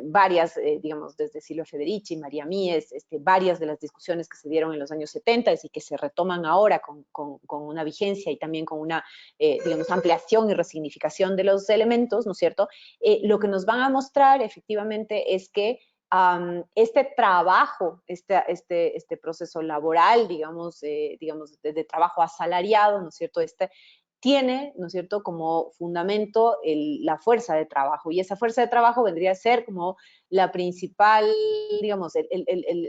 Varias, digamos, desde Silvia Federici, María Mies, varias de las discusiones que se dieron en los años 70 y que se retoman ahora con una vigencia y también con una, digamos, ampliación y resignificación de los elementos, ¿no es cierto?, lo que nos van a mostrar efectivamente es que este trabajo, este proceso laboral, digamos, de trabajo asalariado, ¿no es cierto?, tiene, ¿no es cierto?, como fundamento la fuerza de trabajo, y esa fuerza de trabajo vendría a ser como la principal, digamos,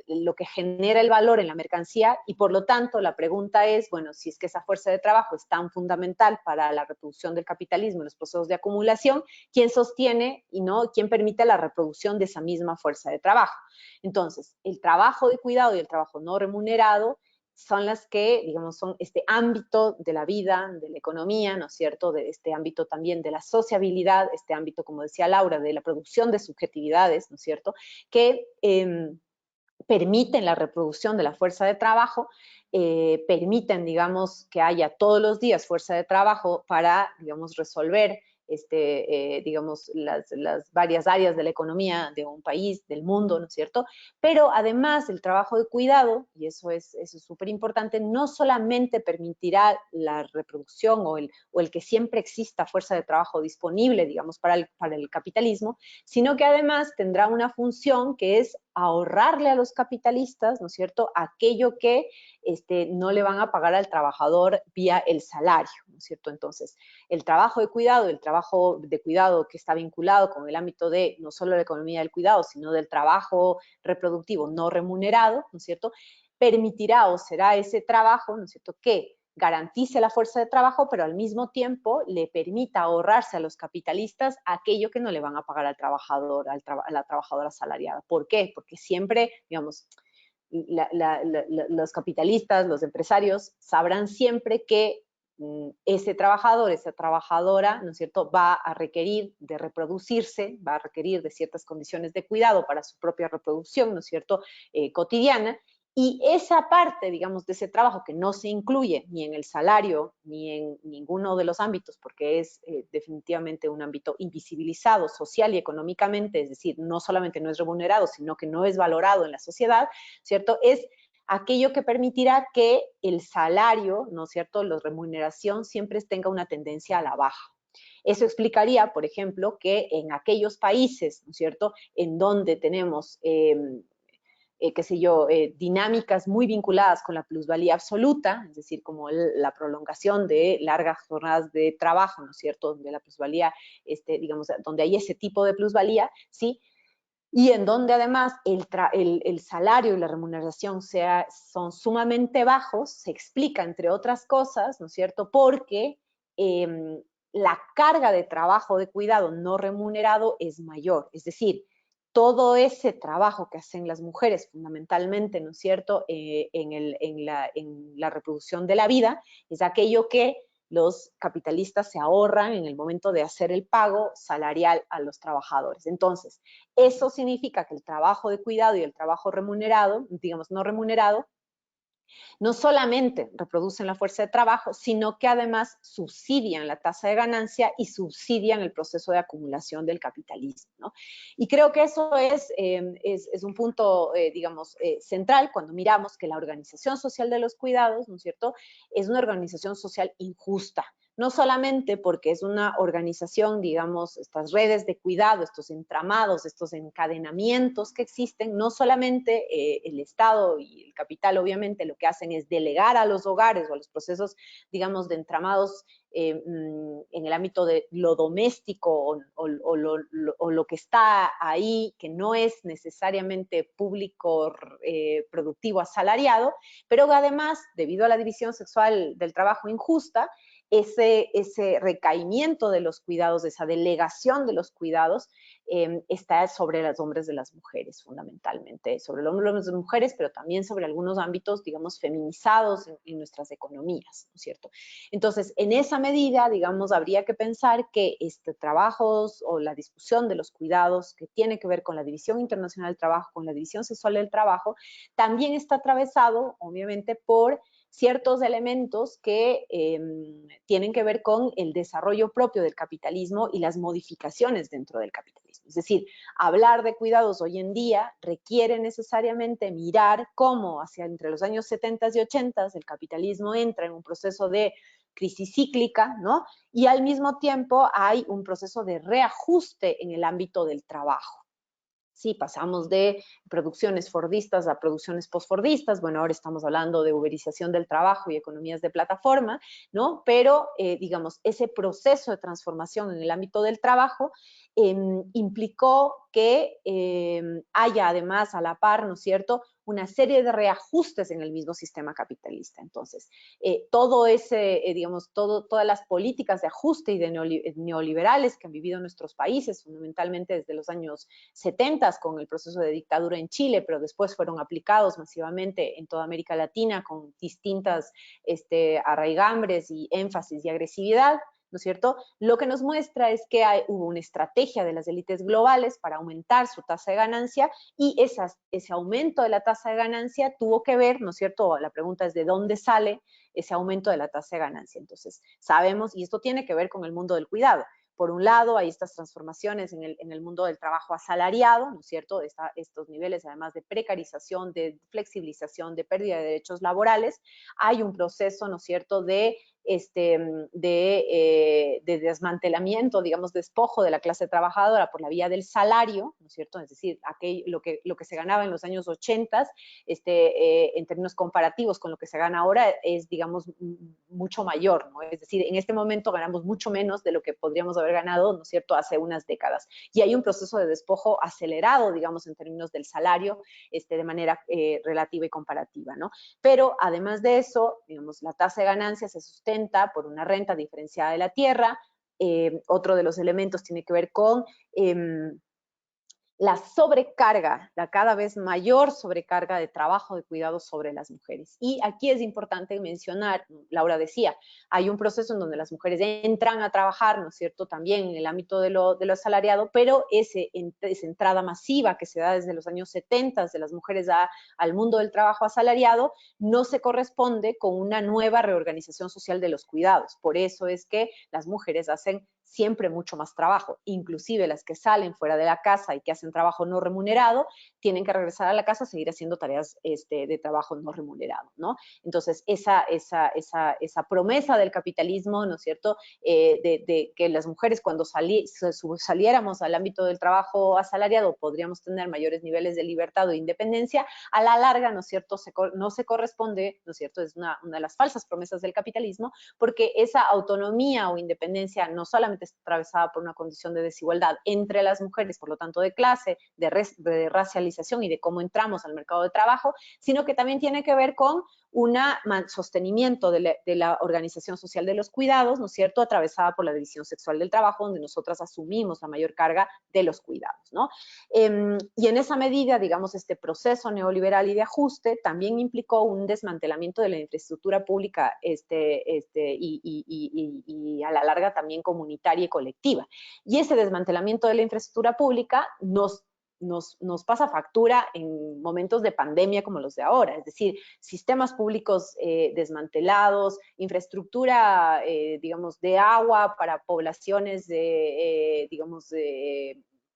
lo que genera el valor en la mercancía, y por lo tanto la pregunta es, bueno, si es que esa fuerza de trabajo es tan fundamental para la reproducción del capitalismo y los procesos de acumulación, ¿quién sostiene y no quién permite la reproducción de esa misma fuerza de trabajo? Entonces, el trabajo de cuidado y el trabajo no remunerado son las que, digamos, son este ámbito de la vida, de la economía, ¿no es cierto?, de este ámbito también de la sociabilidad, este ámbito, como decía Laura, de la producción de subjetividades, ¿no es cierto?, que permiten la reproducción de la fuerza de trabajo, permiten, digamos, que haya todos los días fuerza de trabajo para, digamos, resolver digamos, las varias áreas de la economía de un país, del mundo, ¿no es cierto? Pero además el trabajo de cuidado, y eso es súper importante, no solamente permitirá la reproducción o el que siempre exista fuerza de trabajo disponible, digamos, para el capitalismo, sino que además tendrá una función que es ahorrarle a los capitalistas, ¿no es cierto?, aquello que no le van a pagar al trabajador vía el salario, ¿no es cierto? Entonces, el trabajo de cuidado que está vinculado con el ámbito de no solo la economía del cuidado, sino del trabajo reproductivo no remunerado, ¿no es cierto?, permitirá o será ese trabajo, ¿no es cierto?, que garantice la fuerza de trabajo, pero al mismo tiempo le permita ahorrarse a los capitalistas aquello que no le van a pagar al trabajador, a la trabajadora asalariada. ¿Por qué? Porque siempre, digamos, los capitalistas, los empresarios, sabrán siempre que ese trabajador, esa trabajadora, ¿no es cierto?, va a requerir de reproducirse, va a requerir de ciertas condiciones de cuidado para su propia reproducción, ¿no es cierto?, cotidiana, y esa parte, digamos, de ese trabajo que no se incluye ni en el salario ni en ninguno de los ámbitos, porque es definitivamente un ámbito invisibilizado social y económicamente, es decir, no solamente no es remunerado, sino que no es valorado en la sociedad, ¿cierto?, es aquello que permitirá que el salario, ¿no es cierto?, la remuneración siempre tenga una tendencia a la baja. Eso explicaría, por ejemplo, que en aquellos países, ¿no es cierto?, en donde tenemos qué sé yo, dinámicas muy vinculadas con la plusvalía absoluta, es decir, como la prolongación de largas jornadas de trabajo, ¿no es cierto?, donde la plusvalía, digamos, donde hay ese tipo de plusvalía, ¿sí?, y en donde además el salario y la remuneración son sumamente bajos, se explica, entre otras cosas, ¿no es cierto?, porque la carga de trabajo de cuidado no remunerado es mayor, es decir, todo ese trabajo que hacen las mujeres fundamentalmente, ¿no es cierto?, en la reproducción de la vida, es aquello que los capitalistas se ahorran en el momento de hacer el pago salarial a los trabajadores. Entonces, eso significa que el trabajo de cuidado y el trabajo remunerado, digamos no remunerado, no solamente reproducen la fuerza de trabajo, sino que además subsidian la tasa de ganancia y subsidian el proceso de acumulación del capitalismo, ¿no? Y creo que eso es un punto, digamos, central cuando miramos que la organización social de los cuidados, ¿no es cierto?, es una organización social injusta. No solamente porque es una organización, digamos, estas redes de cuidado, estos entramados, estos encadenamientos que existen, no solamente el Estado y el capital obviamente lo que hacen es delegar a los hogares o a los procesos, digamos, de entramados en el ámbito de lo doméstico o lo que está ahí, que no es necesariamente público productivo asalariado, pero además, debido a la división sexual del trabajo injusta, ese recaimiento de los cuidados, esa delegación de los cuidados, está sobre los hombres de las mujeres, fundamentalmente, sobre los hombres de las mujeres, pero también sobre algunos ámbitos, digamos, feminizados en nuestras economías, ¿no es cierto? Entonces, en esa medida, digamos, habría que pensar que trabajos o la discusión de los cuidados que tiene que ver con la división internacional del trabajo, con la división sexual del trabajo, también está atravesado, obviamente, por ciertos elementos que tienen que ver con el desarrollo propio del capitalismo y las modificaciones dentro del capitalismo. Es decir, hablar de cuidados hoy en día requiere necesariamente mirar cómo hacia entre los años 70 y 80 el capitalismo entra en un proceso de crisis cíclica, ¿no? Y al mismo tiempo hay un proceso de reajuste en el ámbito del trabajo. Sí, pasamos de producciones fordistas a producciones postfordistas. Bueno, ahora estamos hablando de uberización del trabajo y economías de plataforma, ¿no? Pero, digamos, ese proceso de transformación en el ámbito del trabajo implicó que haya además a la par, ¿no es cierto?, una serie de reajustes en el mismo sistema capitalista. Entonces, todo ese, digamos, todas las políticas de ajuste y de neoliberales que han vivido nuestros países, fundamentalmente desde los años 70 con el proceso de dictadura en Chile, pero después fueron aplicados masivamente en toda América Latina con distintas arraigambres y énfasis y agresividad, ¿no es cierto? Lo que nos muestra es que hubo una estrategia de las élites globales para aumentar su tasa de ganancia y ese aumento de la tasa de ganancia tuvo que ver, ¿no es cierto? La pregunta es de dónde sale ese aumento de la tasa de ganancia. Entonces, sabemos, y esto tiene que ver con el mundo del cuidado. Por un lado, hay estas transformaciones en el mundo del trabajo asalariado, ¿no es cierto? Estos niveles, además de precarización, de flexibilización, de pérdida de derechos laborales. Hay un proceso, ¿no es cierto?, de desmantelamiento, digamos, despojo de la clase trabajadora por la vía del salario, ¿no es cierto? Es decir, lo que se ganaba en los años 80, en términos comparativos con lo que se gana ahora, es, digamos, mucho mayor, ¿no? Es decir, en este momento ganamos mucho menos de lo que podríamos haber ganado, ¿no es cierto?, hace unas décadas. Y hay un proceso de despojo acelerado, digamos, en términos del salario, de manera relativa y comparativa, ¿no? Pero, además de eso, digamos, la tasa de ganancia se sustenta por una renta diferenciada de la tierra. Otro de los elementos tiene que ver con la sobrecarga, la cada vez mayor sobrecarga de trabajo de cuidado sobre las mujeres. Y aquí es importante mencionar, Laura decía, hay un proceso en donde las mujeres entran a trabajar, ¿no es cierto?, también en el ámbito de lo asalariado, pero esa entrada masiva que se da desde los años 70 de las mujeres al mundo del trabajo asalariado no se corresponde con una nueva reorganización social de los cuidados. Por eso es que las mujeres hacen siempre mucho más trabajo, inclusive las que salen fuera de la casa y que hacen trabajo no remunerado, tienen que regresar a la casa a seguir haciendo tareas de trabajo no remunerado, ¿no? Entonces, esa promesa del capitalismo, ¿no es cierto?, de que las mujeres cuando saliéramos al ámbito del trabajo asalariado podríamos tener mayores niveles de libertad o de independencia, a la larga, ¿no es cierto?, no se corresponde, ¿no es cierto?, es una de las falsas promesas del capitalismo, porque esa autonomía o independencia no solamente está atravesada por una condición de desigualdad entre las mujeres, por lo tanto de clase, de racialización y de cómo entramos al mercado de trabajo, sino que también tiene que ver con un sostenimiento de la organización social de los cuidados, ¿no es cierto?, atravesada por la división sexual del trabajo, donde nosotras asumimos la mayor carga de los cuidados, ¿no? Y en esa medida, digamos, este proceso neoliberal y de ajuste también implicó un desmantelamiento de la infraestructura pública y a la larga también comunitaria y colectiva. Y ese desmantelamiento de la infraestructura pública nos pasa factura en momentos de pandemia como los de ahora, es decir, sistemas públicos desmantelados, infraestructura, digamos, de agua para poblaciones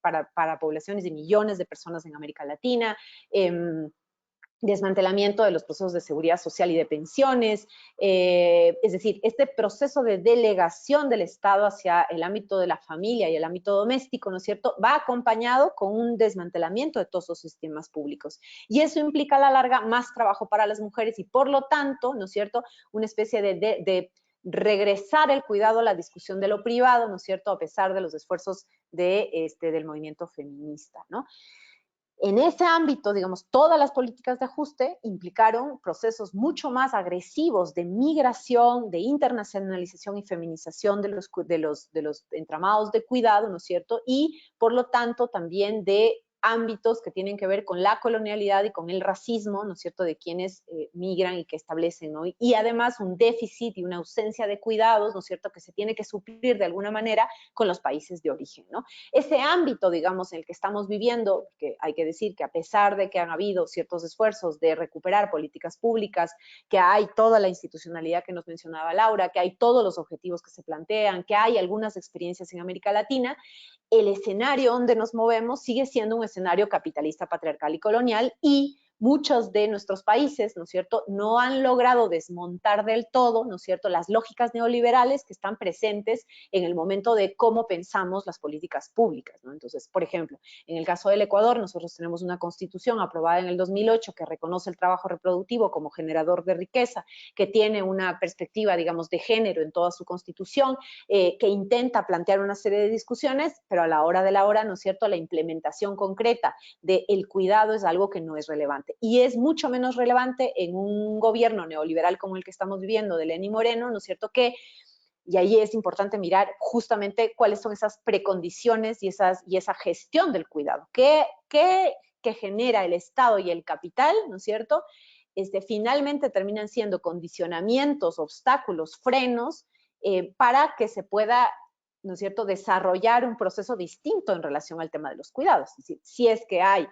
para poblaciones de millones de personas en América Latina, desmantelamiento de los procesos de seguridad social y de pensiones, es decir, este proceso de delegación del Estado hacia el ámbito de la familia y el ámbito doméstico, ¿no es cierto?, va acompañado con un desmantelamiento de todos los sistemas públicos. Y eso implica a la larga más trabajo para las mujeres y, por lo tanto, ¿no es cierto?, una especie de regresar el cuidado a la discusión de lo privado, ¿no es cierto?, a pesar de los esfuerzos del movimiento feminista, ¿no? En ese ámbito, digamos, todas las políticas de ajuste implicaron procesos mucho más agresivos de migración, de internacionalización y feminización de los entramados de cuidado, ¿no es cierto? Y, por lo tanto, también de ámbitos que tienen que ver con la colonialidad y con el racismo, ¿no es cierto?, de quienes migran y que establecen, ¿no? Y además un déficit y una ausencia de cuidados, ¿no es cierto?, que se tiene que suplir de alguna manera con los países de origen, ¿no? Ese ámbito, digamos, en el que estamos viviendo, que hay que decir que a pesar de que han habido ciertos esfuerzos de recuperar políticas públicas, que hay toda la institucionalidad que nos mencionaba Laura, que hay todos los objetivos que se plantean, que hay algunas experiencias en América Latina, el escenario donde nos movemos sigue siendo un escenario capitalista, patriarcal y colonial, y muchos de nuestros países, ¿no es cierto?, no han logrado desmontar del todo, ¿no es cierto?, las lógicas neoliberales que están presentes en el momento de cómo pensamos las políticas públicas, ¿no? Entonces, por ejemplo, en el caso del Ecuador, nosotros tenemos una constitución aprobada en el 2008 que reconoce el trabajo reproductivo como generador de riqueza, que tiene una perspectiva, digamos, de género en toda su constitución, que intenta plantear una serie de discusiones, pero a la hora de la hora, ¿no es cierto?, la implementación concreta del cuidado es algo que no es relevante. Y es mucho menos relevante en un gobierno neoliberal como el que estamos viviendo de Lenín Moreno, ¿no es cierto?, y ahí es importante mirar justamente cuáles son esas precondiciones y esa gestión del cuidado. ¿Qué genera el Estado y el capital, ¿no es cierto? Finalmente terminan siendo condicionamientos, obstáculos, frenos para que se pueda, ¿no es cierto?, desarrollar un proceso distinto en relación al tema de los cuidados. Es decir, si es que hay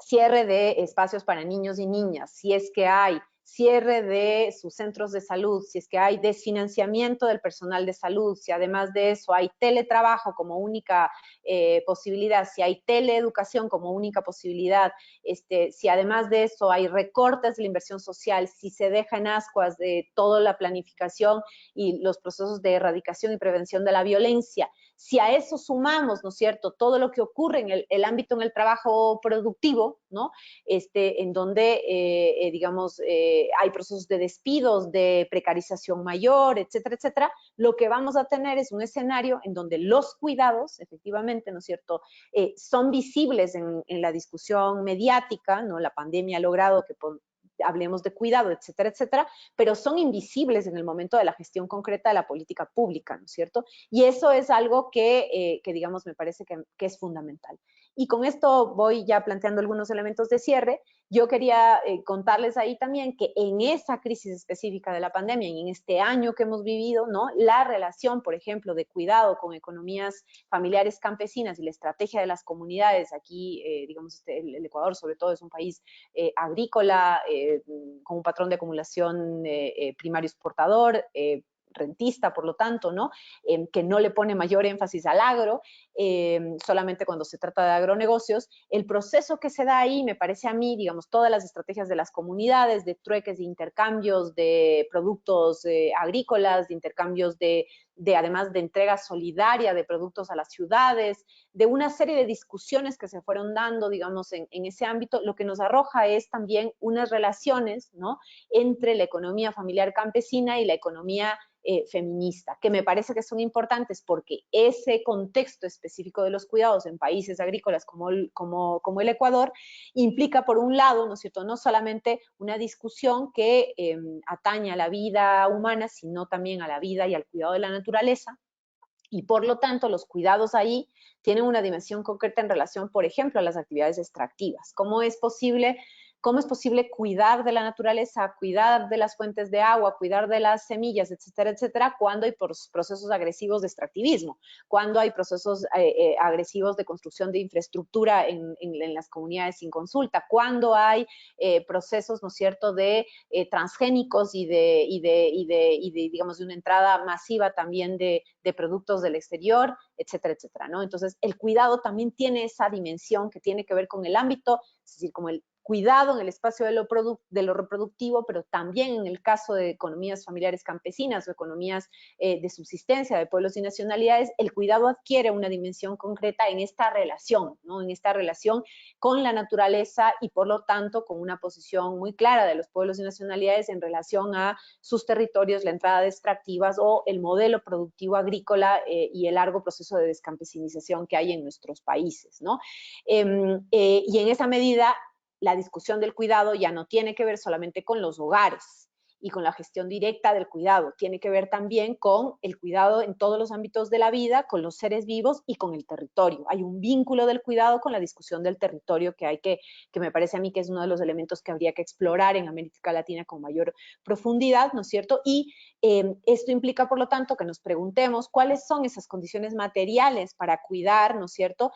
cierre de espacios para niños y niñas, si es que hay cierre de sus centros de salud, si es que hay desfinanciamiento del personal de salud, si además de eso hay teletrabajo como única posibilidad, si hay teleeducación como única posibilidad, si además de eso hay recortes de la inversión social, si se deja en ascuas de toda la planificación y los procesos de erradicación y prevención de la violencia, si a eso sumamos, ¿no es cierto?, todo lo que ocurre en el ámbito en el trabajo productivo, ¿no?, en donde, digamos, hay procesos de despidos, de precarización mayor, etcétera, etcétera, lo que vamos a tener es un escenario en donde los cuidados, efectivamente, ¿no es cierto?, son visibles en la discusión mediática, ¿no? La pandemia ha logrado que hablemos de cuidado, etcétera, etcétera, pero son invisibles en el momento de la gestión concreta de la política pública, ¿no es cierto? Y eso es algo que digamos, me parece que es fundamental. Y con esto voy ya planteando algunos elementos de cierre. Yo quería contarles ahí también que en esa crisis específica de la pandemia y en este año que hemos vivido, ¿no?, la relación, por ejemplo, de cuidado con economías familiares campesinas y la estrategia de las comunidades, aquí, digamos, el Ecuador sobre todo es un país agrícola, con un patrón de acumulación primario exportador, rentista, por lo tanto, ¿no?, que no le pone mayor énfasis al agro, solamente cuando se trata de agronegocios. El proceso que se da ahí, me parece a mí, digamos, todas las estrategias de las comunidades, de trueques, de intercambios de productos agrícolas, de intercambios además de entrega solidaria de productos a las ciudades, de una serie de discusiones que se fueron dando, digamos, en ese ámbito, lo que nos arroja es también unas relaciones, ¿no?, entre la economía familiar campesina y la economía feminista, que me parece que son importantes porque ese contexto específico de los cuidados en países agrícolas como el Ecuador implica, por un lado, ¿no es cierto?, no solamente una discusión que atañe a la vida humana, sino también a la vida y al cuidado de la naturaleza, y por lo tanto los cuidados ahí tienen una dimensión concreta en relación, por ejemplo, a las actividades extractivas. ¿Cómo es posible cuidar de la naturaleza, cuidar de las fuentes de agua, cuidar de las semillas, etcétera, etcétera, cuando hay procesos agresivos de extractivismo, cuando hay procesos agresivos de construcción de infraestructura en las comunidades sin consulta, cuando hay procesos, ¿no es cierto?, de transgénicos y digamos, de una entrada masiva también de productos del exterior, etcétera, etcétera, ¿no? Entonces, el cuidado también tiene esa dimensión que tiene que ver con el ámbito, es decir, como el cuidado en el espacio de lo reproductivo, pero también en el caso de economías familiares campesinas o economías de subsistencia de pueblos y nacionalidades, el cuidado adquiere una dimensión concreta en esta relación, ¿no?, en esta relación con la naturaleza y por lo tanto con una posición muy clara de los pueblos y nacionalidades en relación a sus territorios, la entrada de extractivas o el modelo productivo agrícola y el largo proceso de descampesinización que hay en nuestros países, ¿no? Y en esa medida, la discusión del cuidado ya no tiene que ver solamente con los hogares y con la gestión directa del cuidado, tiene que ver también con el cuidado en todos los ámbitos de la vida, con los seres vivos y con el territorio. Hay un vínculo del cuidado con la discusión del territorio que me parece a mí que es uno de los elementos que habría que explorar en América Latina con mayor profundidad, ¿no es cierto? Y esto implica, por lo tanto, que nos preguntemos cuáles son esas condiciones materiales para cuidar, ¿no es cierto?,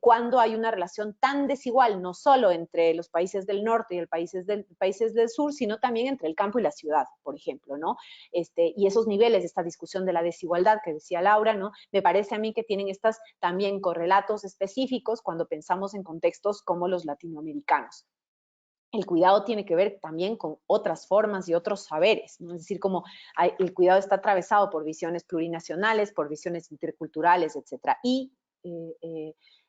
cuando hay una relación tan desigual, no solo entre los países del norte y los países del sur, sino también entre el campo y la ciudad, por ejemplo, ¿no? Y esos niveles de esta discusión de la desigualdad que decía Laura, ¿no?, me parece a mí que tienen estas también correlatos específicos cuando pensamos en contextos como los latinoamericanos. el cuidado tiene que ver también con otras formas y otros saberes, ¿no? Es decir, como el cuidado está atravesado por visiones plurinacionales, por visiones interculturales, etc. Y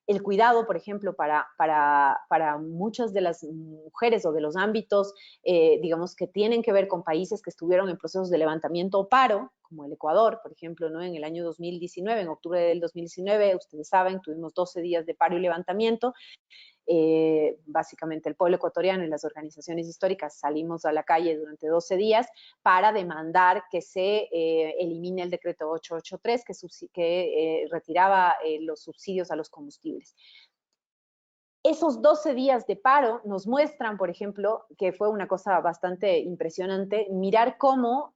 el cuidado, por ejemplo, para muchas de las mujeres o de los ámbitos, digamos, que tienen que ver con países que estuvieron en procesos de levantamiento o paro, como el Ecuador, por ejemplo, ¿no? En el año 2019, en octubre del 2019, ustedes saben, tuvimos 12 días de paro y levantamiento. Básicamente el pueblo ecuatoriano y las organizaciones históricas salimos a la calle durante 12 días para demandar que se elimine el decreto 883 que retiraba los subsidios a los combustibles. Esos 12 días de paro nos muestran, por ejemplo, que fue una cosa bastante impresionante, mirar cómo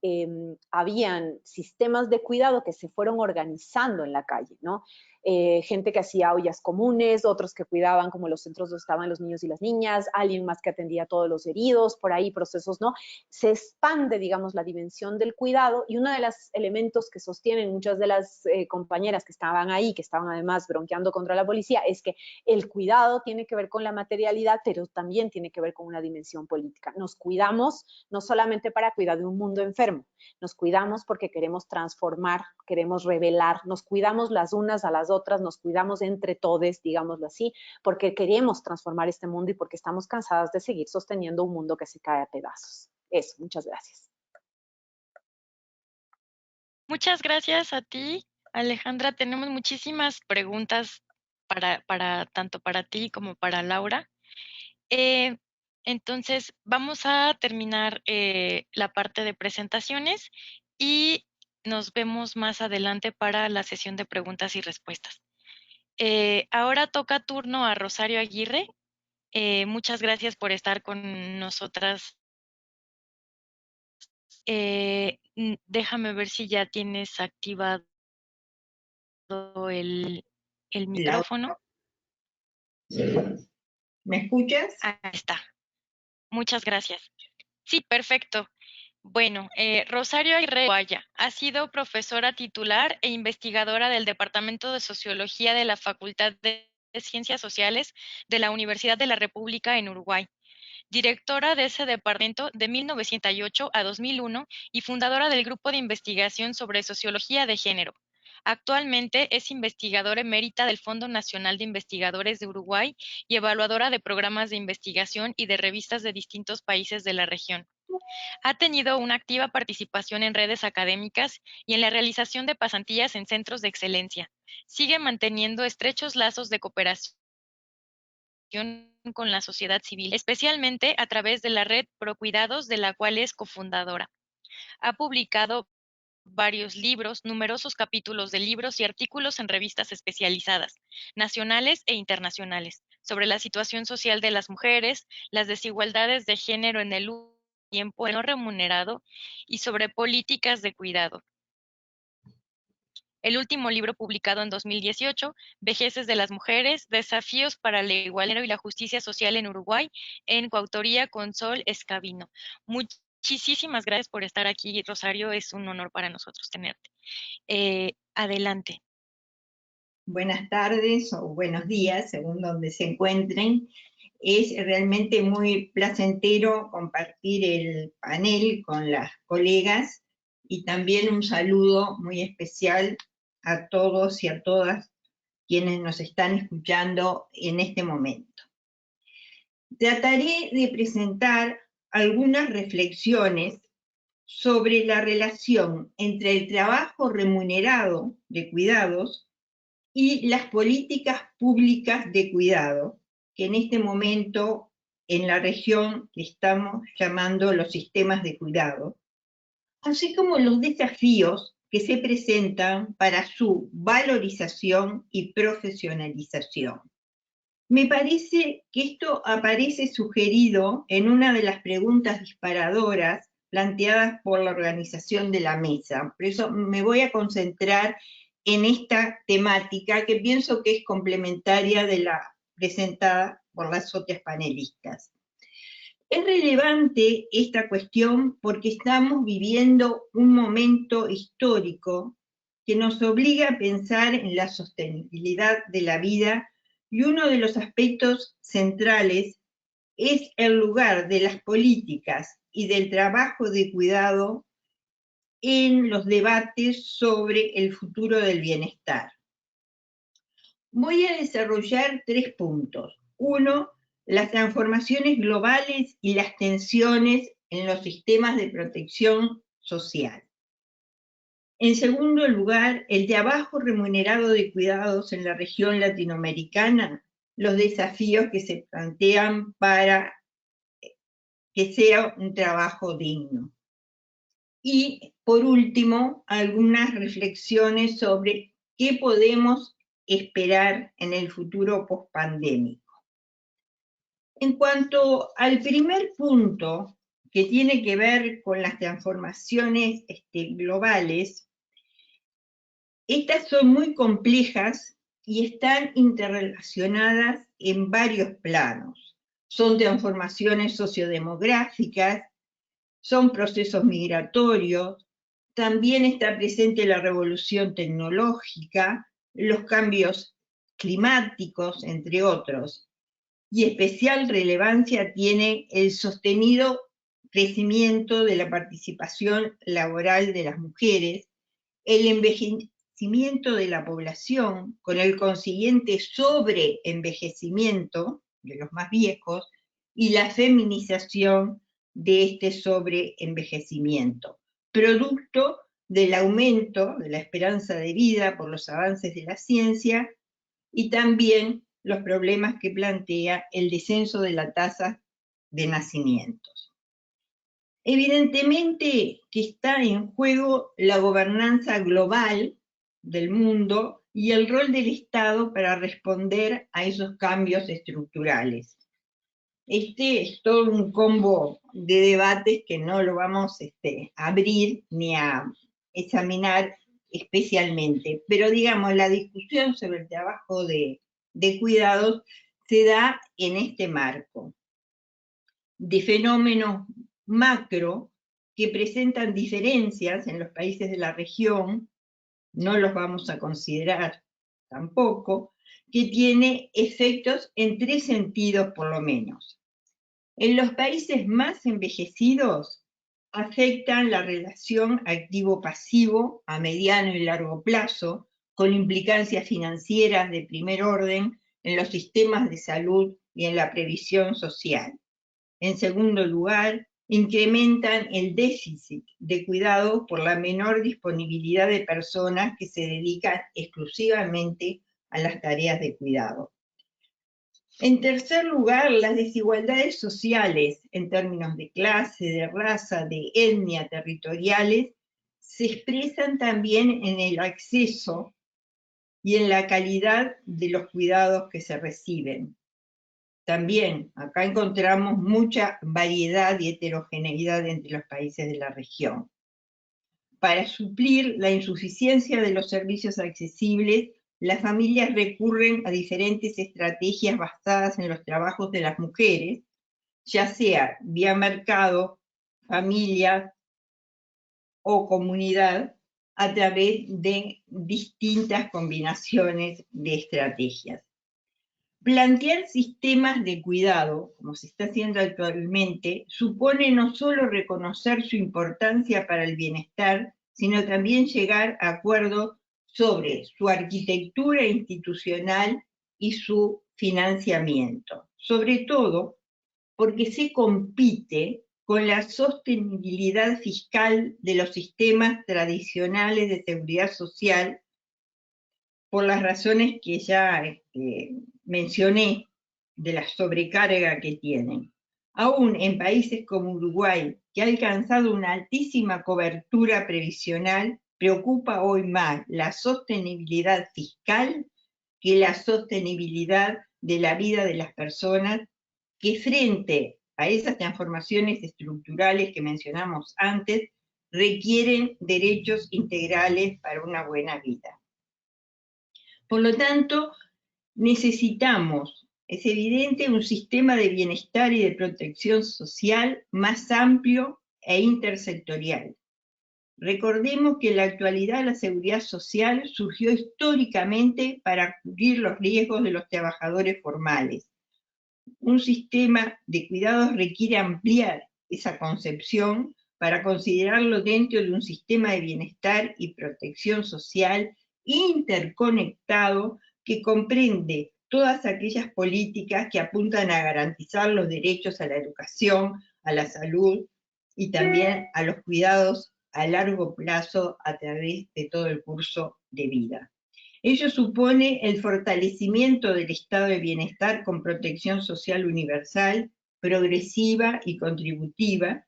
habían sistemas de cuidado que se fueron organizando en la calle, ¿no? Gente que hacía ollas comunes, otros que cuidaban como los centros donde estaban los niños y las niñas, alguien más que atendía a todos los heridos, por ahí procesos, ¿no? Se expande, digamos, la dimensión del cuidado, y uno de los elementos que sostienen muchas de las compañeras que estaban ahí, que estaban además bronqueando contra la policía, es que el cuidado tiene que ver con la materialidad, pero también tiene que ver con una dimensión política. Nos cuidamos no solamente para cuidar de un mundo enfermo, nos cuidamos porque queremos transformar, queremos revelar, nos cuidamos las unas a las otras, nos cuidamos entre todes, digámoslo así, porque queremos transformar este mundo y porque estamos cansadas de seguir sosteniendo un mundo que se cae a pedazos. Eso, muchas gracias. Muchas gracias a ti, Alejandra. Tenemos muchísimas preguntas tanto para ti como para Laura. Entonces, vamos a terminar la parte de presentaciones y nos vemos más adelante para la sesión de preguntas y respuestas. Ahora toca turno a Rosario Aguirre. Muchas gracias por estar con nosotras. Déjame ver si ya tienes activado el micrófono. ¿Me escuchas? Ahí está. Muchas gracias. Sí, perfecto. Bueno, Rosario Aguirre Guaya ha sido profesora titular e investigadora del Departamento de Sociología de la Facultad de Ciencias Sociales de la Universidad de la República en Uruguay, directora de ese departamento de 1908 a 2001 y fundadora del Grupo de Investigación sobre Sociología de Género. Actualmente es investigadora emérita del Fondo Nacional de Investigadores de Uruguay y evaluadora de programas de investigación y de revistas de distintos países de la región. Ha tenido una activa participación en redes académicas y en la realización de pasantías en centros de excelencia. Sigue manteniendo estrechos lazos de cooperación con la sociedad civil, especialmente a través de la red Procuidados, de la cual es cofundadora. Ha publicado varios libros, numerosos capítulos de libros y artículos en revistas especializadas, nacionales e internacionales, sobre la situación social de las mujeres, las desigualdades de género en el tiempo no remunerado y sobre políticas de cuidado. El último libro publicado en 2018, Vejeces de las Mujeres, Desafíos para la Igualdad y la Justicia Social en Uruguay, en coautoría con Sol Escabino. Muchísimas gracias por estar aquí, Rosario. Es un honor para nosotros tenerte. Adelante. Buenas tardes o buenos días, según donde se encuentren. Es realmente muy placentero compartir el panel con las colegas y también un saludo muy especial a todos y a todas quienes nos están escuchando en este momento. Trataré de presentar algunas reflexiones sobre la relación entre el trabajo remunerado de cuidados y las políticas públicas de cuidado, que en este momento en la región estamos llamando los sistemas de cuidado, así como los desafíos que se presentan para su valorización y profesionalización. Me parece que esto aparece sugerido en una de las preguntas disparadoras planteadas por la organización de la mesa. Por eso me voy a concentrar en esta temática que pienso que es complementaria de la presentada por las otras panelistas. Es relevante esta cuestión porque estamos viviendo un momento histórico que nos obliga a pensar en la sostenibilidad de la vida, y uno de los aspectos centrales es el lugar de las políticas y del trabajo de cuidado en los debates sobre el futuro del bienestar. Voy a desarrollar 3 puntos. 1, las transformaciones globales y las tensiones en los sistemas de protección social. En segundo lugar, el trabajo remunerado de cuidados en la región latinoamericana, los desafíos que se plantean para que sea un trabajo digno. Y, por último, algunas reflexiones sobre qué podemos esperar en el futuro pospandémico. En cuanto al primer punto, que tiene que ver con las transformaciones globales, estas son muy complejas y están interrelacionadas en varios planos. Son transformaciones sociodemográficas, son procesos migratorios, también está presente la revolución tecnológica, los cambios climáticos, entre otros. Y especial relevancia tiene el sostenido crecimiento de la participación laboral de las mujeres, el envejecimiento de la población, con el consiguiente sobreenvejecimiento de los más viejos, y la feminización de este sobreenvejecimiento, producto del aumento de la esperanza de vida por los avances de la ciencia y también los problemas que plantea el descenso de la tasa de nacimientos. Evidentemente que está en juego la gobernanza global del mundo y el rol del Estado para responder a esos cambios estructurales. Este es todo un combo de debates que no lo vamos a abrir ni a examinar especialmente, pero digamos, la discusión sobre el trabajo de cuidados se da en este marco de fenómenos macro que presentan diferencias en los países de la región, no los vamos a considerar tampoco, que tiene efectos en 3 sentidos por lo menos. En los países más envejecidos afectan la relación activo-pasivo a mediano y largo plazo, con implicancias financieras de primer orden en los sistemas de salud y en la previsión social. En segundo lugar, incrementan el déficit de cuidado por la menor disponibilidad de personas que se dedican exclusivamente a las tareas de cuidado. En tercer lugar, las desigualdades sociales en términos de clase, de raza, de etnia, territoriales, se expresan también en el acceso y en la calidad de los cuidados que se reciben. También acá encontramos mucha variedad y heterogeneidad entre los países de la región. Para suplir la insuficiencia de los servicios accesibles, las familias recurren a diferentes estrategias basadas en los trabajos de las mujeres, ya sea vía mercado, familia o comunidad, a través de distintas combinaciones de estrategias. Plantear sistemas de cuidado, como se está haciendo actualmente, supone no solo reconocer su importancia para el bienestar, sino también llegar a acuerdos sobre su arquitectura institucional y su financiamiento. Sobre todo porque se compite con la sostenibilidad fiscal de los sistemas tradicionales de seguridad social, por las razones que ya mencioné de la sobrecarga que tienen. Aún en países como Uruguay, que ha alcanzado una altísima cobertura previsional, preocupa hoy más la sostenibilidad fiscal que la sostenibilidad de la vida de las personas, que frente a esas transformaciones estructurales que mencionamos antes, requieren derechos integrales para una buena vida. Por lo tanto, necesitamos, es evidente, un sistema de bienestar y de protección social más amplio e intersectorial. Recordemos que en la actualidad la seguridad social surgió históricamente para cubrir los riesgos de los trabajadores formales. Un sistema de cuidados requiere ampliar esa concepción para considerarlo dentro de un sistema de bienestar y protección social interconectado que comprende todas aquellas políticas que apuntan a garantizar los derechos a la educación, a la salud y también a los cuidados a largo plazo a través de todo el curso de vida. Ello supone el fortalecimiento del estado de bienestar con protección social universal, progresiva y contributiva.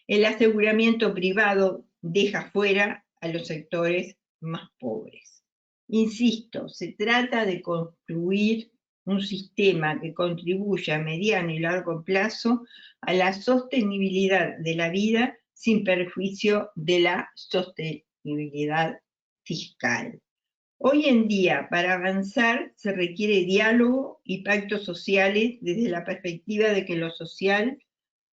El aseguramiento privado deja fuera a los sectores más pobres. Insisto, se trata de construir un sistema que contribuya a mediano y largo plazo a la sostenibilidad de la vida sin perjuicio de la sostenibilidad fiscal. Hoy en día, para avanzar, se requiere diálogo y pactos sociales desde la perspectiva de que lo social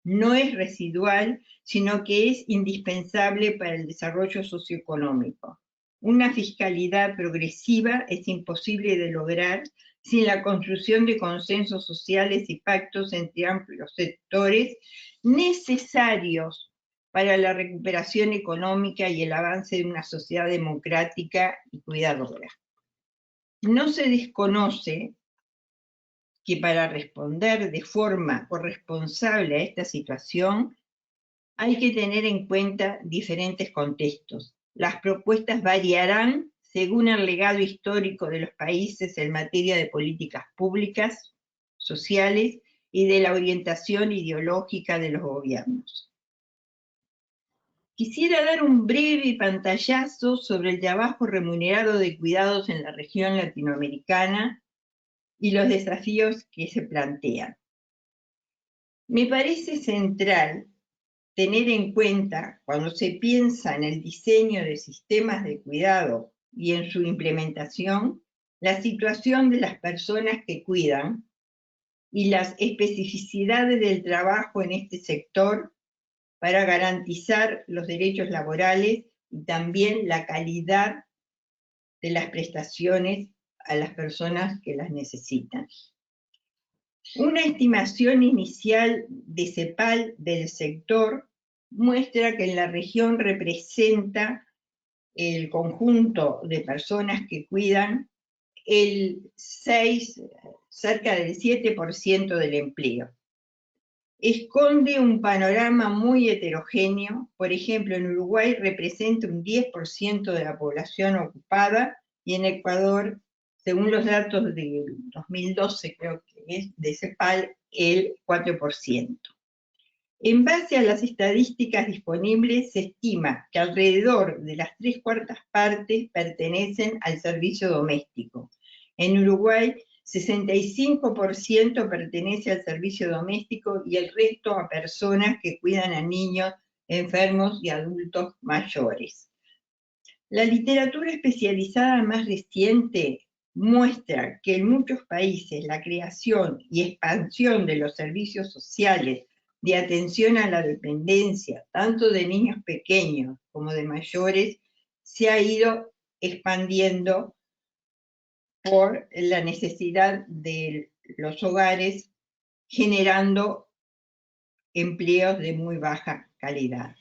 no es residual, sino que es indispensable para el desarrollo socioeconómico. Una fiscalidad progresiva es imposible de lograr sin la construcción de consensos sociales y pactos entre amplios sectores necesarios para la recuperación económica y el avance de una sociedad democrática y cuidadora. No se desconoce que para responder de forma corresponsable a esta situación hay que tener en cuenta diferentes contextos. Las propuestas variarán según el legado histórico de los países en materia de políticas públicas, sociales y de la orientación ideológica de los gobiernos. Quisiera dar un breve pantallazo sobre el trabajo remunerado de cuidados en la región latinoamericana y los desafíos que se plantean. Me parece central tener en cuenta, cuando se piensa en el diseño de sistemas de cuidado y en su implementación, la situación de las personas que cuidan y las especificidades del trabajo en este sector para garantizar los derechos laborales y también la calidad de las prestaciones a las personas que las necesitan. Una estimación inicial de CEPAL del sector muestra que en la región representa el conjunto de personas que cuidan cerca del 7% del empleo. Esconde un panorama muy heterogéneo. Por ejemplo, en Uruguay representa un 10% de la población ocupada y en Ecuador, según los datos de 2012, creo que es, de CEPAL, el 4%. En base a las estadísticas disponibles, se estima que alrededor de las 3/4 partes pertenecen al servicio doméstico. En Uruguay, 65% pertenece al servicio doméstico y el resto a personas que cuidan a niños, enfermos y adultos mayores. La literatura especializada más reciente muestra que en muchos países la creación y expansión de los servicios sociales de atención a la dependencia, tanto de niños pequeños como de mayores, se ha ido expandiendo por la necesidad de los hogares, generando empleos de muy baja calidad.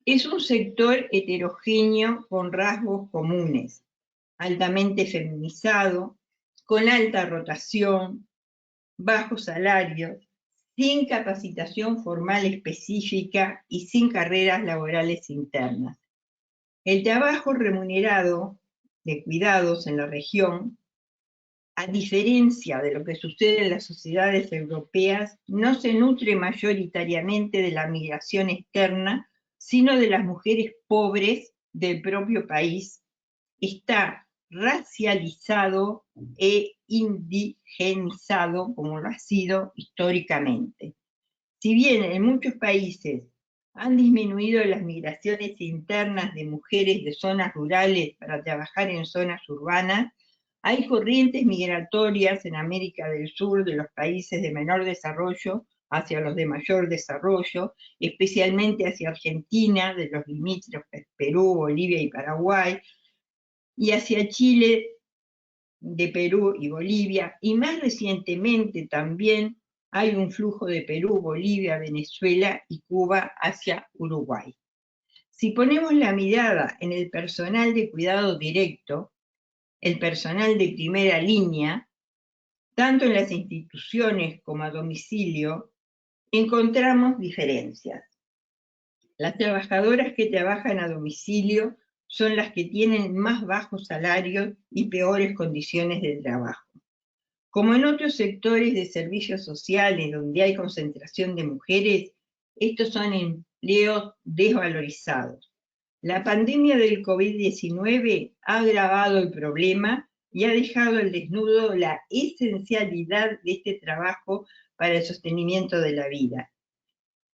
Es un sector heterogéneo con rasgos comunes, altamente feminizado, con alta rotación, bajos salarios, sin capacitación formal específica y sin carreras laborales internas. El trabajo remunerado de cuidados en la región, a diferencia de lo que sucede en las sociedades europeas, no se nutre mayoritariamente de la migración externa, sino de las mujeres pobres del propio país. Está racializado e indigenizado, como lo ha sido históricamente. Si bien en muchos países han disminuido las migraciones internas de mujeres de zonas rurales para trabajar en zonas urbanas, hay corrientes migratorias en América del Sur de los países de menor desarrollo hacia los de mayor desarrollo, especialmente hacia Argentina, de los limítrofes Perú, Bolivia y Paraguay, y hacia Chile, de Perú y Bolivia, y más recientemente también hay un flujo de Perú, Bolivia, Venezuela y Cuba hacia Uruguay. Si ponemos la mirada en el personal de cuidado directo, el personal de primera línea, tanto en las instituciones como a domicilio, encontramos diferencias. Las trabajadoras que trabajan a domicilio son las que tienen más bajos salarios y peores condiciones de trabajo. Como en otros sectores de servicios sociales donde hay concentración de mujeres, estos son empleos desvalorizados. La pandemia del COVID-19 ha agravado el problema y ha dejado al desnudo la esencialidad de este trabajo para el sostenimiento de la vida.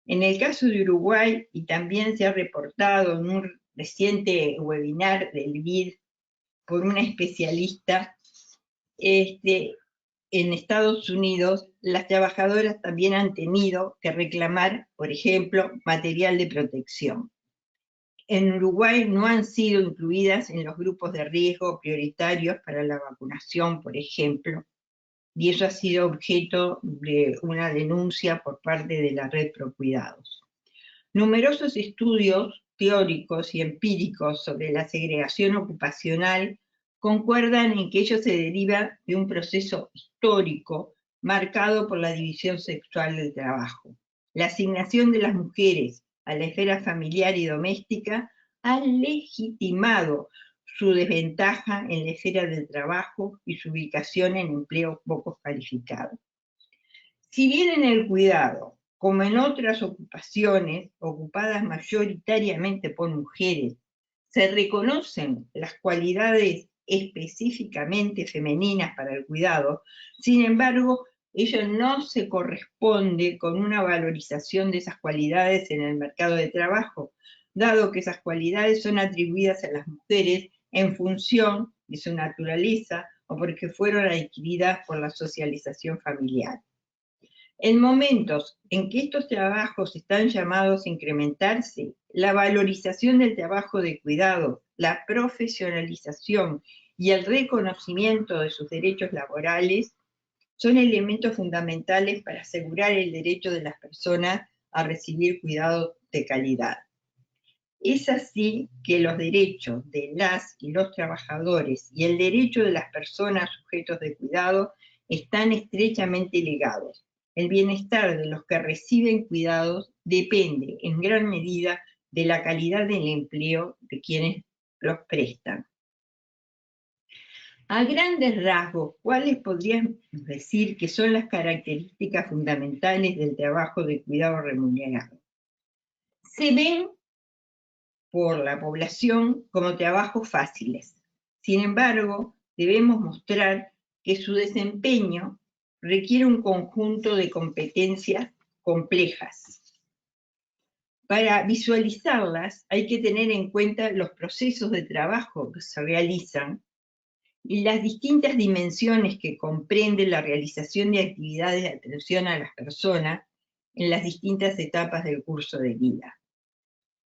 En el caso de Uruguay, y también se ha reportado en un reciente webinar del BID por una especialista, en Estados Unidos, las trabajadoras también han tenido que reclamar, por ejemplo, material de protección. En Uruguay no han sido incluidas en los grupos de riesgo prioritarios para la vacunación, por ejemplo, y eso ha sido objeto de una denuncia por parte de la red ProCuidados. Numerosos estudios teóricos y empíricos sobre la segregación ocupacional concuerdan en que ello se deriva de un proceso histórico marcado por la división sexual del trabajo. La asignación de las mujeres a la esfera familiar y doméstica ha legitimado su desventaja en la esfera del trabajo y su ubicación en empleos poco calificados. Si bien en el cuidado, como en otras ocupaciones ocupadas mayoritariamente por mujeres, se reconocen las cualidades específicamente femeninas para el cuidado, sin embargo, ello no se corresponde con una valorización de esas cualidades en el mercado de trabajo, dado que esas cualidades son atribuidas a las mujeres en función de su naturaleza o porque fueron adquiridas por la socialización familiar. En momentos en que estos trabajos están llamados a incrementarse, la valorización del trabajo de cuidado, la profesionalización y el reconocimiento de sus derechos laborales son elementos fundamentales para asegurar el derecho de las personas a recibir cuidados de calidad. Es así que los derechos de las y los trabajadores y el derecho de las personas sujetos de cuidado están estrechamente ligados. El bienestar de los que reciben cuidados depende en gran medida de la calidad del empleo de quienes los prestan. A grandes rasgos, ¿cuáles podríamos decir que son las características fundamentales del trabajo de cuidado remunerado? Se ven por la población como trabajos fáciles. Sin embargo, debemos mostrar que su desempeño requiere un conjunto de competencias complejas. Para visualizarlas hay que tener en cuenta los procesos de trabajo que se realizan y las distintas dimensiones que comprende la realización de actividades de atención a las personas en las distintas etapas del curso de vida.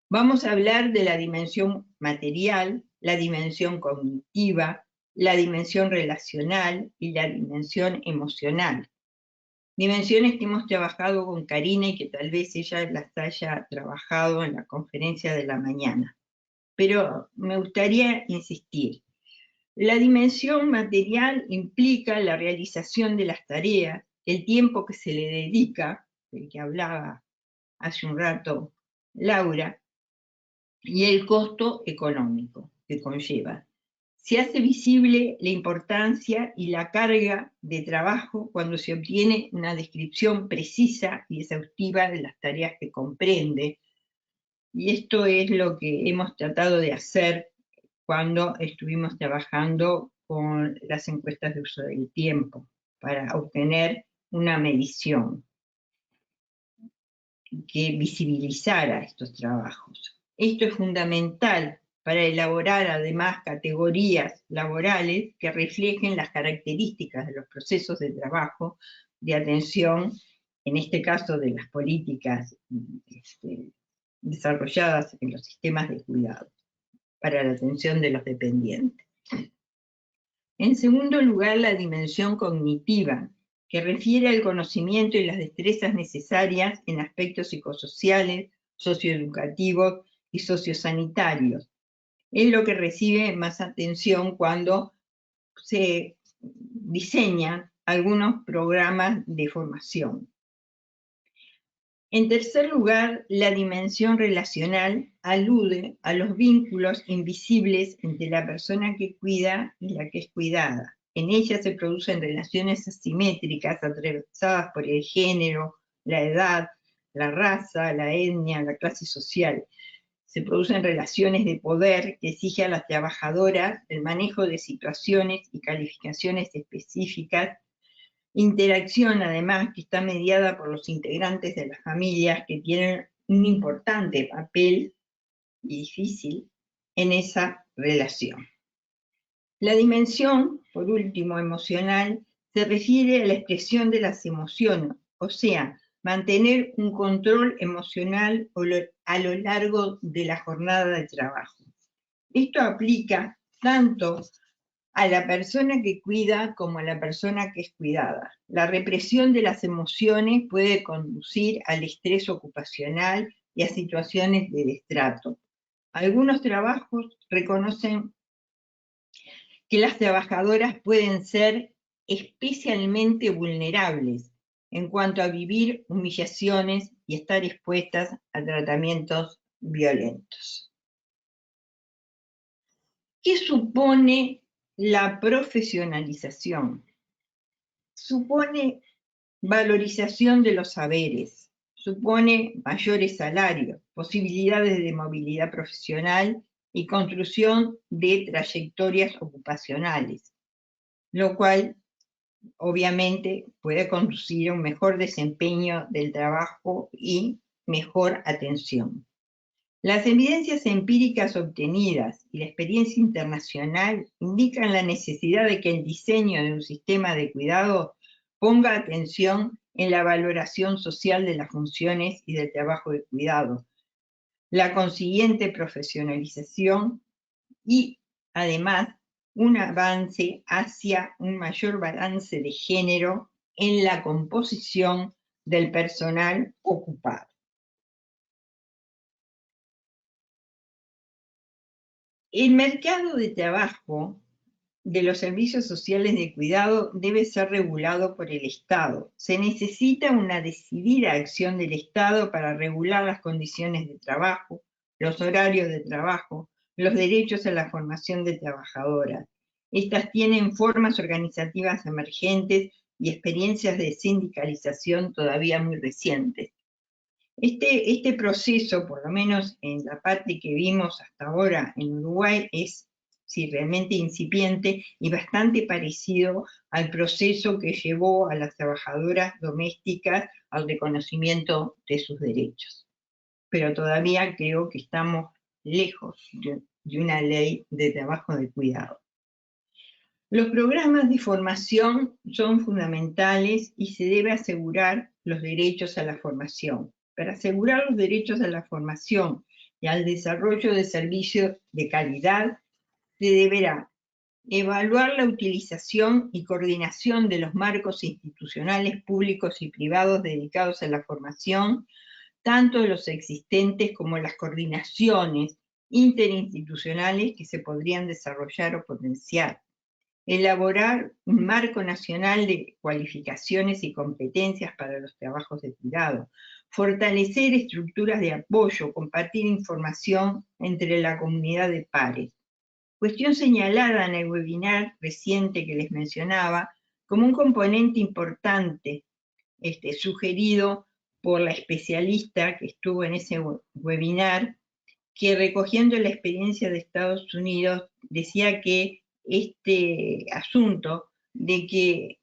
Vamos a hablar de la dimensión material, la dimensión cognitiva, la dimensión relacional y la dimensión emocional. Dimensiones que hemos trabajado con Karina y que tal vez ella las haya trabajado en la conferencia de la mañana. Pero me gustaría insistir. La dimensión material implica la realización de las tareas, el tiempo que se le dedica, del que hablaba hace un rato Laura, y el costo económico que conlleva. Se hace visible la importancia y la carga de trabajo cuando se obtiene una descripción precisa y exhaustiva de las tareas que comprende, y esto es lo que hemos tratado de hacer cuando estuvimos trabajando con las encuestas de uso del tiempo, para obtener una medición que visibilizara estos trabajos. Esto es fundamental para elaborar además categorías laborales que reflejen las características de los procesos de trabajo, de atención, en este caso de las políticas desarrolladas en los sistemas de cuidado para la atención de los dependientes. En segundo lugar, la dimensión cognitiva, que refiere al conocimiento y las destrezas necesarias en aspectos psicosociales, socioeducativos y sociosanitarios. Es lo que recibe más atención cuando se diseñan algunos programas de formación. En tercer lugar, la dimensión relacional alude a los vínculos invisibles entre la persona que cuida y la que es cuidada. En ella se producen relaciones asimétricas atravesadas por el género, la edad, la raza, la etnia, la clase social. Se producen relaciones de poder que exigen a las trabajadoras el manejo de situaciones y calificaciones específicas. Interacción, además, que está mediada por los integrantes de las familias que tienen un importante papel y difícil en esa relación. La dimensión, por último, emocional, se refiere a la expresión de las emociones, o sea, mantener un control emocional a lo largo de la jornada de trabajo. Esto aplica tanto a la persona que cuida como a la persona que es cuidada. La represión de las emociones puede conducir al estrés ocupacional y a situaciones de destrato. Algunos trabajos reconocen que las trabajadoras pueden ser especialmente vulnerables en cuanto a vivir humillaciones y estar expuestas a tratamientos violentos. ¿Qué supone la profesionalización? Supone valorización de los saberes, supone mayores salarios, posibilidades de movilidad profesional y construcción de trayectorias ocupacionales, lo cual obviamente puede conducir a un mejor desempeño del trabajo y mejor atención. Las evidencias empíricas obtenidas y la experiencia internacional indican la necesidad de que el diseño de un sistema de cuidado ponga atención en la valoración social de las funciones y del trabajo de cuidado, la consiguiente profesionalización y, además, un avance hacia un mayor balance de género en la composición del personal ocupado. El mercado de trabajo de los servicios sociales de cuidado debe ser regulado por el Estado. Se necesita una decidida acción del Estado para regular las condiciones de trabajo, los horarios de trabajo, los derechos a la formación de trabajadoras. Estas tienen formas organizativas emergentes y experiencias de sindicalización todavía muy recientes. Este proceso, por lo menos en la parte que vimos hasta ahora en Uruguay, es realmente incipiente y bastante parecido al proceso que llevó a las trabajadoras domésticas al reconocimiento de sus derechos. Pero todavía creo que estamos lejos de una ley de trabajo de cuidado. Los programas de formación son fundamentales y se debe asegurar los derechos a la formación. Para asegurar los derechos a la formación y al desarrollo de servicios de calidad, se deberá evaluar la utilización y coordinación de los marcos institucionales públicos y privados dedicados a la formación, tanto de los existentes como las coordinaciones interinstitucionales que se podrían desarrollar o potenciar. Elaborar un marco nacional de cualificaciones y competencias para los trabajos de cuidado, fortalecer estructuras de apoyo, compartir información entre la comunidad de pares. Cuestión señalada en el webinar reciente que les mencionaba, como un componente importante sugerido por la especialista que estuvo en ese webinar, que recogiendo la experiencia de Estados Unidos decía que este asunto de que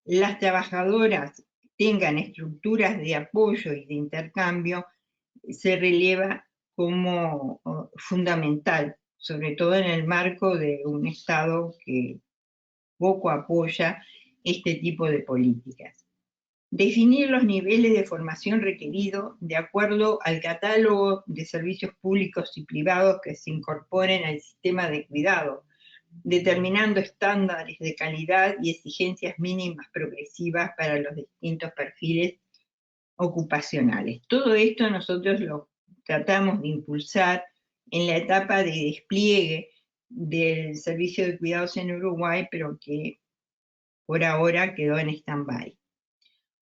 las trabajadoras tengan estructuras de apoyo y de intercambio se releva como fundamental, sobre todo en el marco de un Estado que poco apoya este tipo de políticas. Definir los niveles de formación requeridos de acuerdo al catálogo de servicios públicos y privados que se incorporen al sistema de cuidado, determinando estándares de calidad y exigencias mínimas progresivas para los distintos perfiles ocupacionales. Todo esto nosotros lo tratamos de impulsar en la etapa de despliegue del servicio de cuidados en Uruguay, pero que por ahora quedó en stand-by.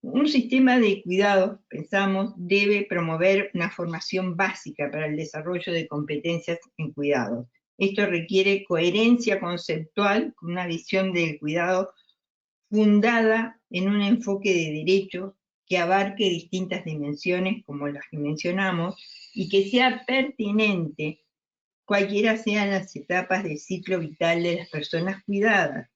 Un sistema de cuidados, pensamos, debe promover una formación básica para el desarrollo de competencias en cuidados. Esto requiere coherencia conceptual con una visión del cuidado fundada en un enfoque de derechos que abarque distintas dimensiones, como las que mencionamos, y que sea pertinente cualquiera sean las etapas del ciclo vital de las personas cuidadas.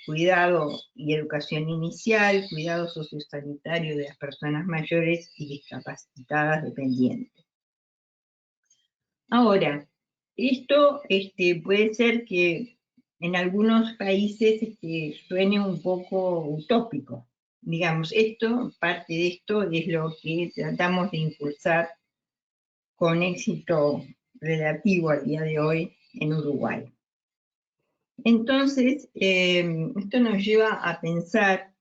Cuidado y educación inicial, cuidado sociosanitario de las personas mayores y discapacitadas dependientes. Ahora, esto puede ser que en algunos países suene un poco utópico. Digamos, parte de esto es lo que tratamos de impulsar con éxito relativo al día de hoy en Uruguay. Entonces, esto nos lleva a pensar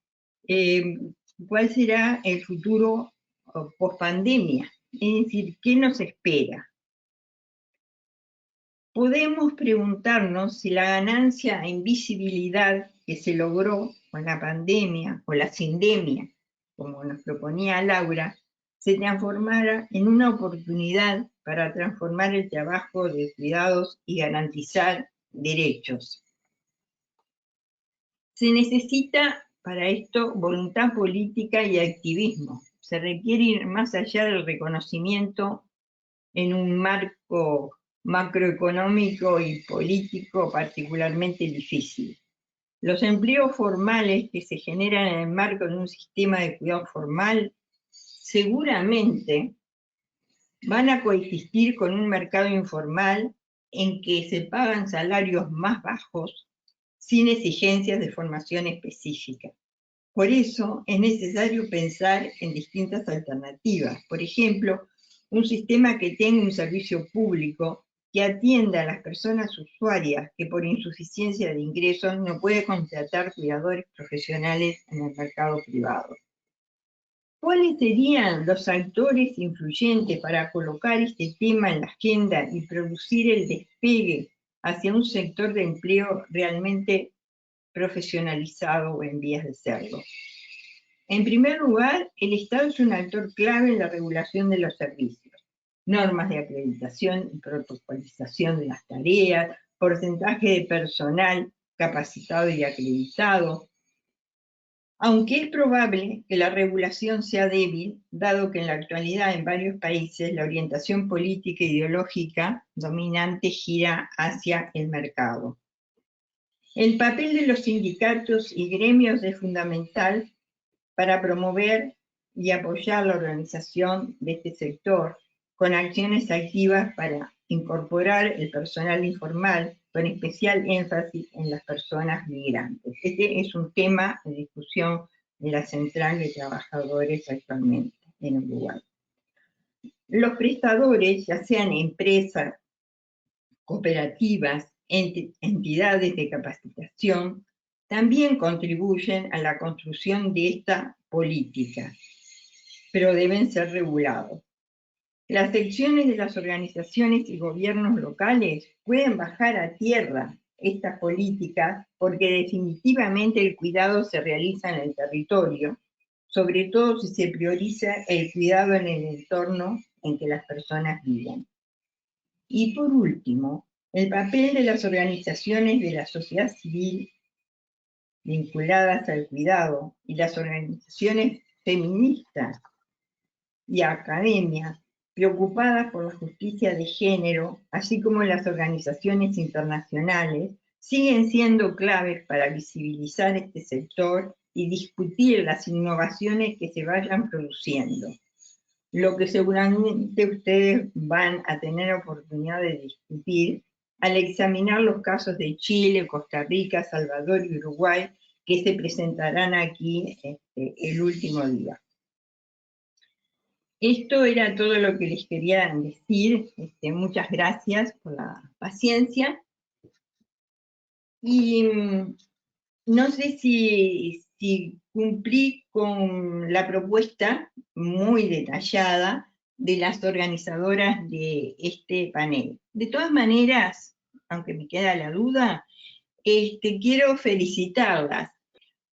cuál será el futuro post-pandemia, es decir, ¿qué nos espera? Podemos preguntarnos si la ganancia en visibilidad que se logró con la pandemia o la sindemia, como nos proponía Laura, se transformara en una oportunidad para transformar el trabajo de cuidados y garantizar derechos. Se necesita para esto voluntad política y activismo. Se requiere ir más allá del reconocimiento en un marco macroeconómico y político particularmente difícil. Los empleos formales que se generan en el marco de un sistema de cuidado formal seguramente van a coexistir con un mercado informal en que se pagan salarios más bajos sin exigencias de formación específica. Por eso es necesario pensar en distintas alternativas. Por ejemplo, un sistema que tenga un servicio público que atienda a las personas usuarias que por insuficiencia de ingresos no puede contratar cuidadores profesionales en el mercado privado. ¿Cuáles serían los actores influyentes para colocar este tema en la agenda y producir el despegue hacia un sector de empleo realmente profesionalizado o en vías de serlo? En primer lugar, el Estado es un actor clave en la regulación de los servicios, normas de acreditación y protocolización de las tareas, porcentaje de personal capacitado y acreditado, aunque es probable que la regulación sea débil, dado que en la actualidad en varios países la orientación política e ideológica dominante gira hacia el mercado. El papel de los sindicatos y gremios es fundamental para promover y apoyar la organización de este sector con acciones activas para incorporar el personal informal, con especial énfasis en las personas migrantes. Este es un tema de discusión en la Central de Trabajadores actualmente en Uruguay. Los prestadores, ya sean empresas, cooperativas, entidades de capacitación, también contribuyen a la construcción de esta política, pero deben ser regulados. Las secciones de las organizaciones y gobiernos locales pueden bajar a tierra estas políticas porque definitivamente el cuidado se realiza en el territorio, sobre todo si se prioriza el cuidado en el entorno en que las personas viven. Y por último, el papel de las organizaciones de la sociedad civil vinculadas al cuidado y las organizaciones feministas y academia preocupadas por la justicia de género, así como las organizaciones internacionales, siguen siendo claves para visibilizar este sector y discutir las innovaciones que se vayan produciendo. Lo que seguramente ustedes van a tener oportunidad de discutir al examinar los casos de Chile, Costa Rica, Salvador y Uruguay que se presentarán aquí el último día. Esto era todo lo que les quería decir. Muchas gracias por la paciencia Y no sé si cumplí con la propuesta muy detallada de las organizadoras de este panel. De todas maneras, aunque me queda la duda, quiero felicitarlas,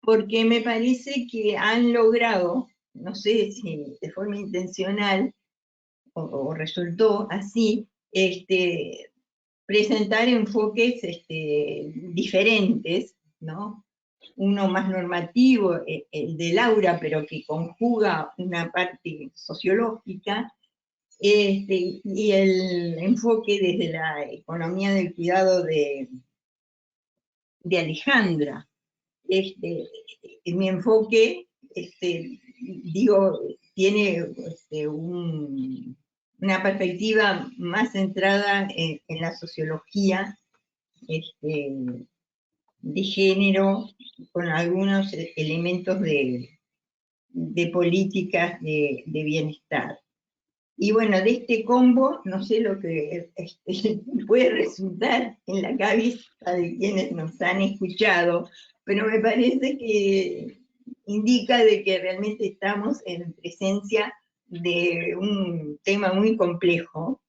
porque me parece que han logrado, no sé si de forma intencional o resultó así, presentar enfoques diferentes, ¿no? Uno más normativo, el de Laura, pero que conjuga una parte sociológica, y el enfoque desde la economía del cuidado de Alejandra. Mi enfoque, digo, tiene una perspectiva más centrada en la sociología de género, con algunos elementos de políticas de bienestar. Y bueno, de este combo, no sé lo que puede resultar en la cabeza de quienes nos han escuchado, pero me parece que indica de que realmente estamos en presencia de un tema muy complejo.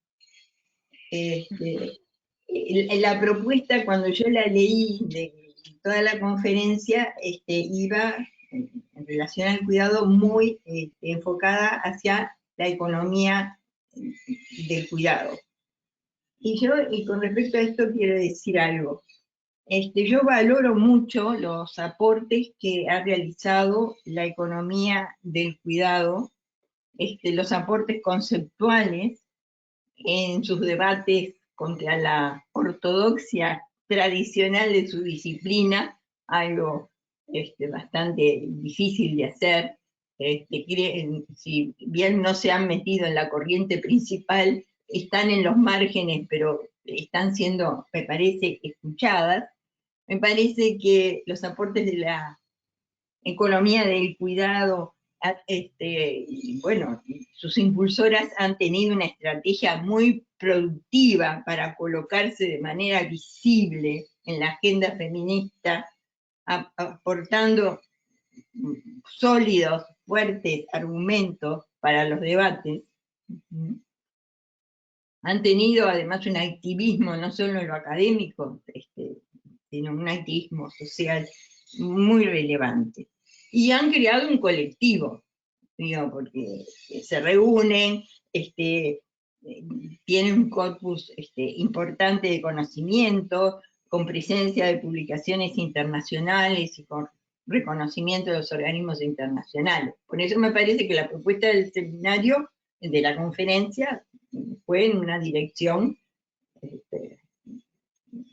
La propuesta, cuando yo la leí de toda la conferencia, iba en relación al cuidado muy enfocada hacia la economía del cuidado. Y con respecto a esto quiero decir algo. Yo valoro mucho los aportes que ha realizado la economía del cuidado, los aportes conceptuales en sus debates contra la ortodoxia tradicional de su disciplina, algo bastante difícil de hacer. Si bien no se han metido en la corriente principal, están en los márgenes, pero están siendo, me parece, escuchadas. Me parece que los aportes de la economía del cuidado, bueno, sus impulsoras han tenido una estrategia muy productiva para colocarse de manera visible en la agenda feminista, aportando sólidos, fuertes argumentos para los debates. Han tenido además un activismo, no solo en lo académico, sino un activismo social muy relevante. Y han creado un colectivo, digo, porque se reúnen, tienen un corpus importante de conocimiento, con presencia de publicaciones internacionales y con reconocimiento de los organismos internacionales. Por eso me parece que la propuesta del seminario, de la conferencia, fue en una dirección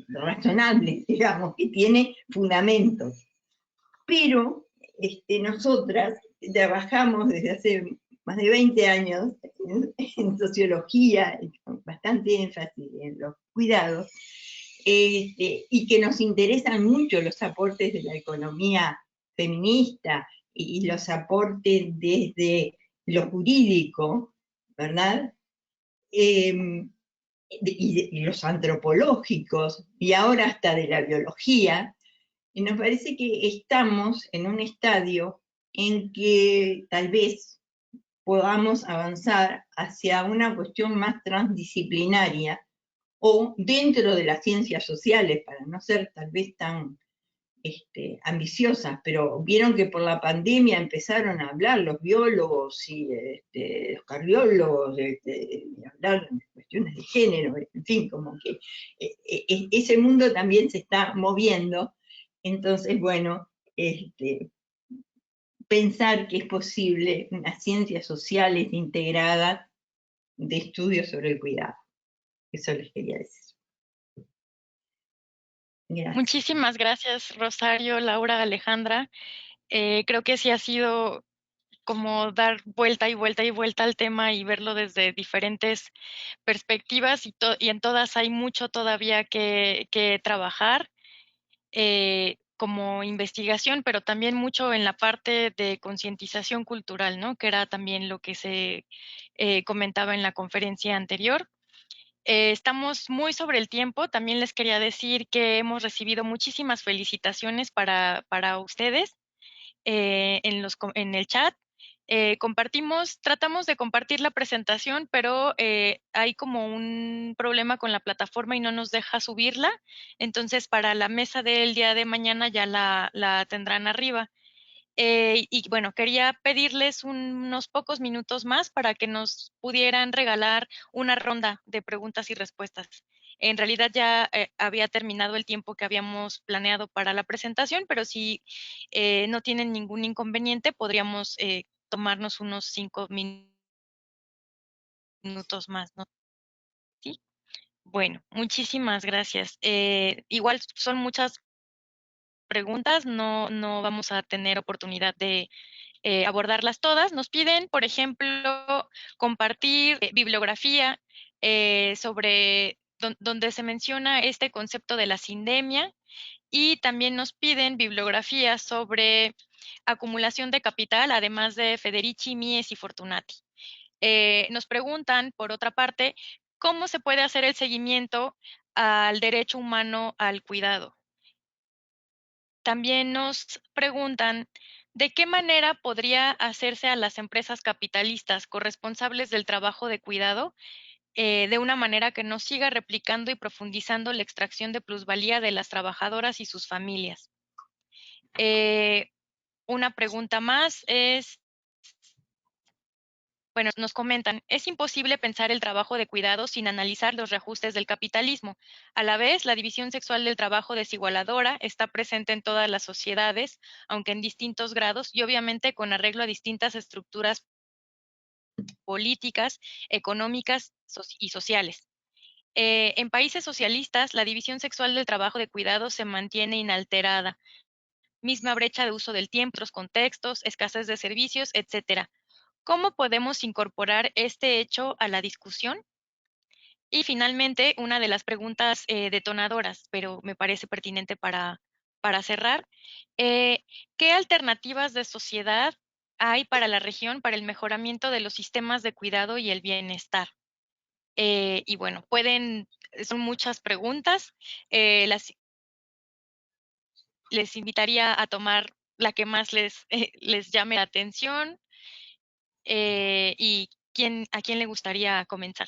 razonable, digamos, que tiene fundamentos. Pero nosotras trabajamos desde hace más de 20 años en sociología, con bastante énfasis en los cuidados, y que nos interesan mucho los aportes de la economía feminista y los aportes desde lo jurídico, ¿verdad? Y los antropológicos, y ahora hasta de la biología, y nos parece que estamos en un estadio en que tal vez podamos avanzar hacia una cuestión más transdisciplinaria o dentro de las ciencias sociales, para no ser tal vez tan ambiciosas, pero vieron que por la pandemia empezaron a hablar los biólogos y los cardiólogos, hablar de cuestiones de género, en fin, como que ese mundo también se está moviendo. Entonces, bueno, pensar que es posible unas ciencias sociales integradas de estudios sobre el cuidado. Eso les quería decir. Gracias. Muchísimas gracias, Rosario, Laura, Alejandra. Creo que sí ha sido como dar vuelta y vuelta y vuelta al tema y verlo desde diferentes perspectivas y en todas hay mucho todavía que trabajar como investigación, pero también mucho en la parte de concientización cultural, ¿no? Que era también lo que se comentaba en la conferencia anterior. Estamos muy sobre el tiempo. También les quería decir que hemos recibido muchísimas felicitaciones para ustedes en el chat. Tratamos de compartir la presentación, pero hay como un problema con la plataforma y no nos deja subirla. Entonces, para la mesa del día de mañana ya la tendrán arriba. Y bueno, quería pedirles unos pocos minutos más para que nos pudieran regalar una ronda de preguntas y respuestas. En realidad ya había terminado el tiempo que habíamos planeado para la presentación, pero si no tienen ningún inconveniente, podríamos tomarnos unos 5 minutos más, ¿no? Sí. Bueno, muchísimas gracias. Igual son muchas preguntas, no vamos a tener oportunidad de abordarlas todas. Nos piden, por ejemplo, compartir bibliografía sobre donde se menciona este concepto de la sindemia, y también nos piden bibliografía sobre acumulación de capital, además de Federici, Mies y Fortunati. Nos preguntan, por otra parte, ¿cómo se puede hacer el seguimiento al derecho humano al cuidado? También nos preguntan, ¿de qué manera podría hacerse a las empresas capitalistas corresponsables del trabajo de cuidado de una manera que no siga replicando y profundizando la extracción de plusvalía de las trabajadoras y sus familias? Una pregunta más es, bueno, nos comentan, es imposible pensar el trabajo de cuidado sin analizar los reajustes del capitalismo. A la vez, la división sexual del trabajo desigualadora está presente en todas las sociedades, aunque en distintos grados y obviamente con arreglo a distintas estructuras políticas, económicas y sociales. En países socialistas, la división sexual del trabajo de cuidado se mantiene inalterada. Misma brecha de uso del tiempo, otros contextos, escasez de servicios, etcétera. ¿Cómo podemos incorporar este hecho a la discusión? Y finalmente, una de las preguntas detonadoras, pero me parece pertinente para cerrar. ¿Qué alternativas de sociedad hay para la región para el mejoramiento de los sistemas de cuidado y el bienestar? Y bueno, son muchas preguntas. Les invitaría a tomar la que más les llame la atención. ¿Y a quién le gustaría comenzar?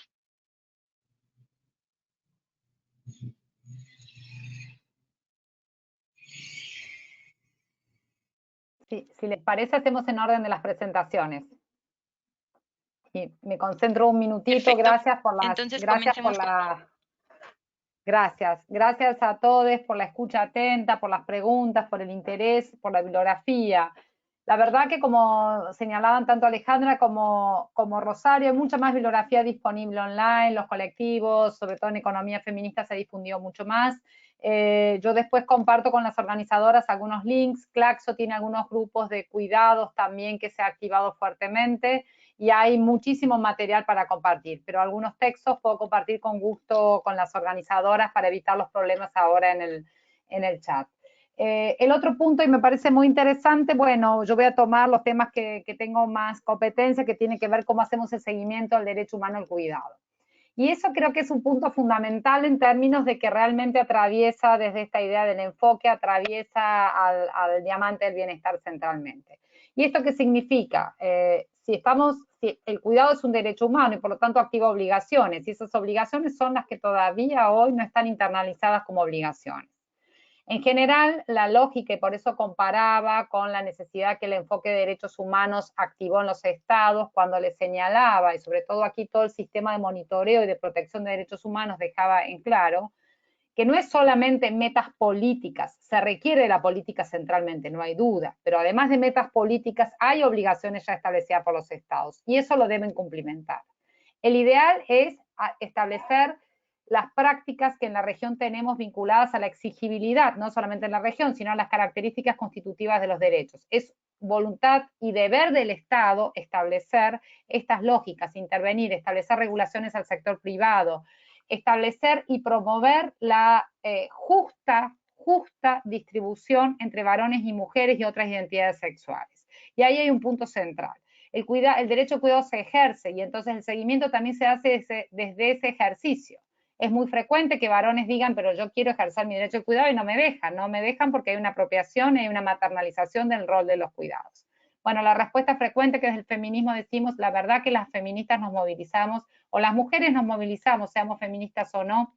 Sí, si les parece, hacemos en orden de las presentaciones. Y me concentro un minutito. Perfecto. Entonces, gracias a todos por la escucha atenta, por las preguntas, por el interés, por la bibliografía. La verdad que, como señalaban tanto Alejandra como Rosario, hay mucha más bibliografía disponible online, los colectivos, sobre todo en economía feminista se difundió mucho más. Yo después comparto con las organizadoras algunos links. Claxo tiene algunos grupos de cuidados también que se ha activado fuertemente y hay muchísimo material para compartir, pero algunos textos puedo compartir con gusto con las organizadoras para evitar los problemas ahora en el chat. El otro punto, y me parece muy interesante, bueno, yo voy a tomar los temas que tengo más competencia, que tiene que ver cómo hacemos el seguimiento al derecho humano al cuidado. Y eso creo que es un punto fundamental en términos de que realmente atraviesa desde esta idea del enfoque, atraviesa al diamante del bienestar centralmente. ¿Y esto qué significa? Si el cuidado es un derecho humano y por lo tanto activa obligaciones, y esas obligaciones son las que todavía hoy no están internalizadas como obligaciones. En general, la lógica, y por eso comparaba con la necesidad que el enfoque de derechos humanos activó en los estados cuando les señalaba, y sobre todo aquí todo el sistema de monitoreo y de protección de derechos humanos dejaba en claro, que no es solamente metas políticas, se requiere la política centralmente, no hay duda, pero además de metas políticas hay obligaciones ya establecidas por los estados, y eso lo deben cumplimentar. El ideal es establecer las prácticas que en la región tenemos vinculadas a la exigibilidad, no solamente en la región, sino a las características constitutivas de los derechos. Es voluntad y deber del Estado establecer estas lógicas, intervenir, establecer regulaciones al sector privado, establecer y promover la justa distribución entre varones y mujeres y otras identidades sexuales. Y ahí hay un punto central. el derecho al cuidado se ejerce y entonces el seguimiento también se hace desde ese ejercicio. Es muy frecuente que varones digan, pero yo quiero ejercer mi derecho al cuidado y no me dejan porque hay una apropiación y una maternalización del rol de los cuidados. Bueno, la respuesta frecuente que desde el feminismo decimos, la verdad que las feministas nos movilizamos, o las mujeres nos movilizamos, seamos feministas o no,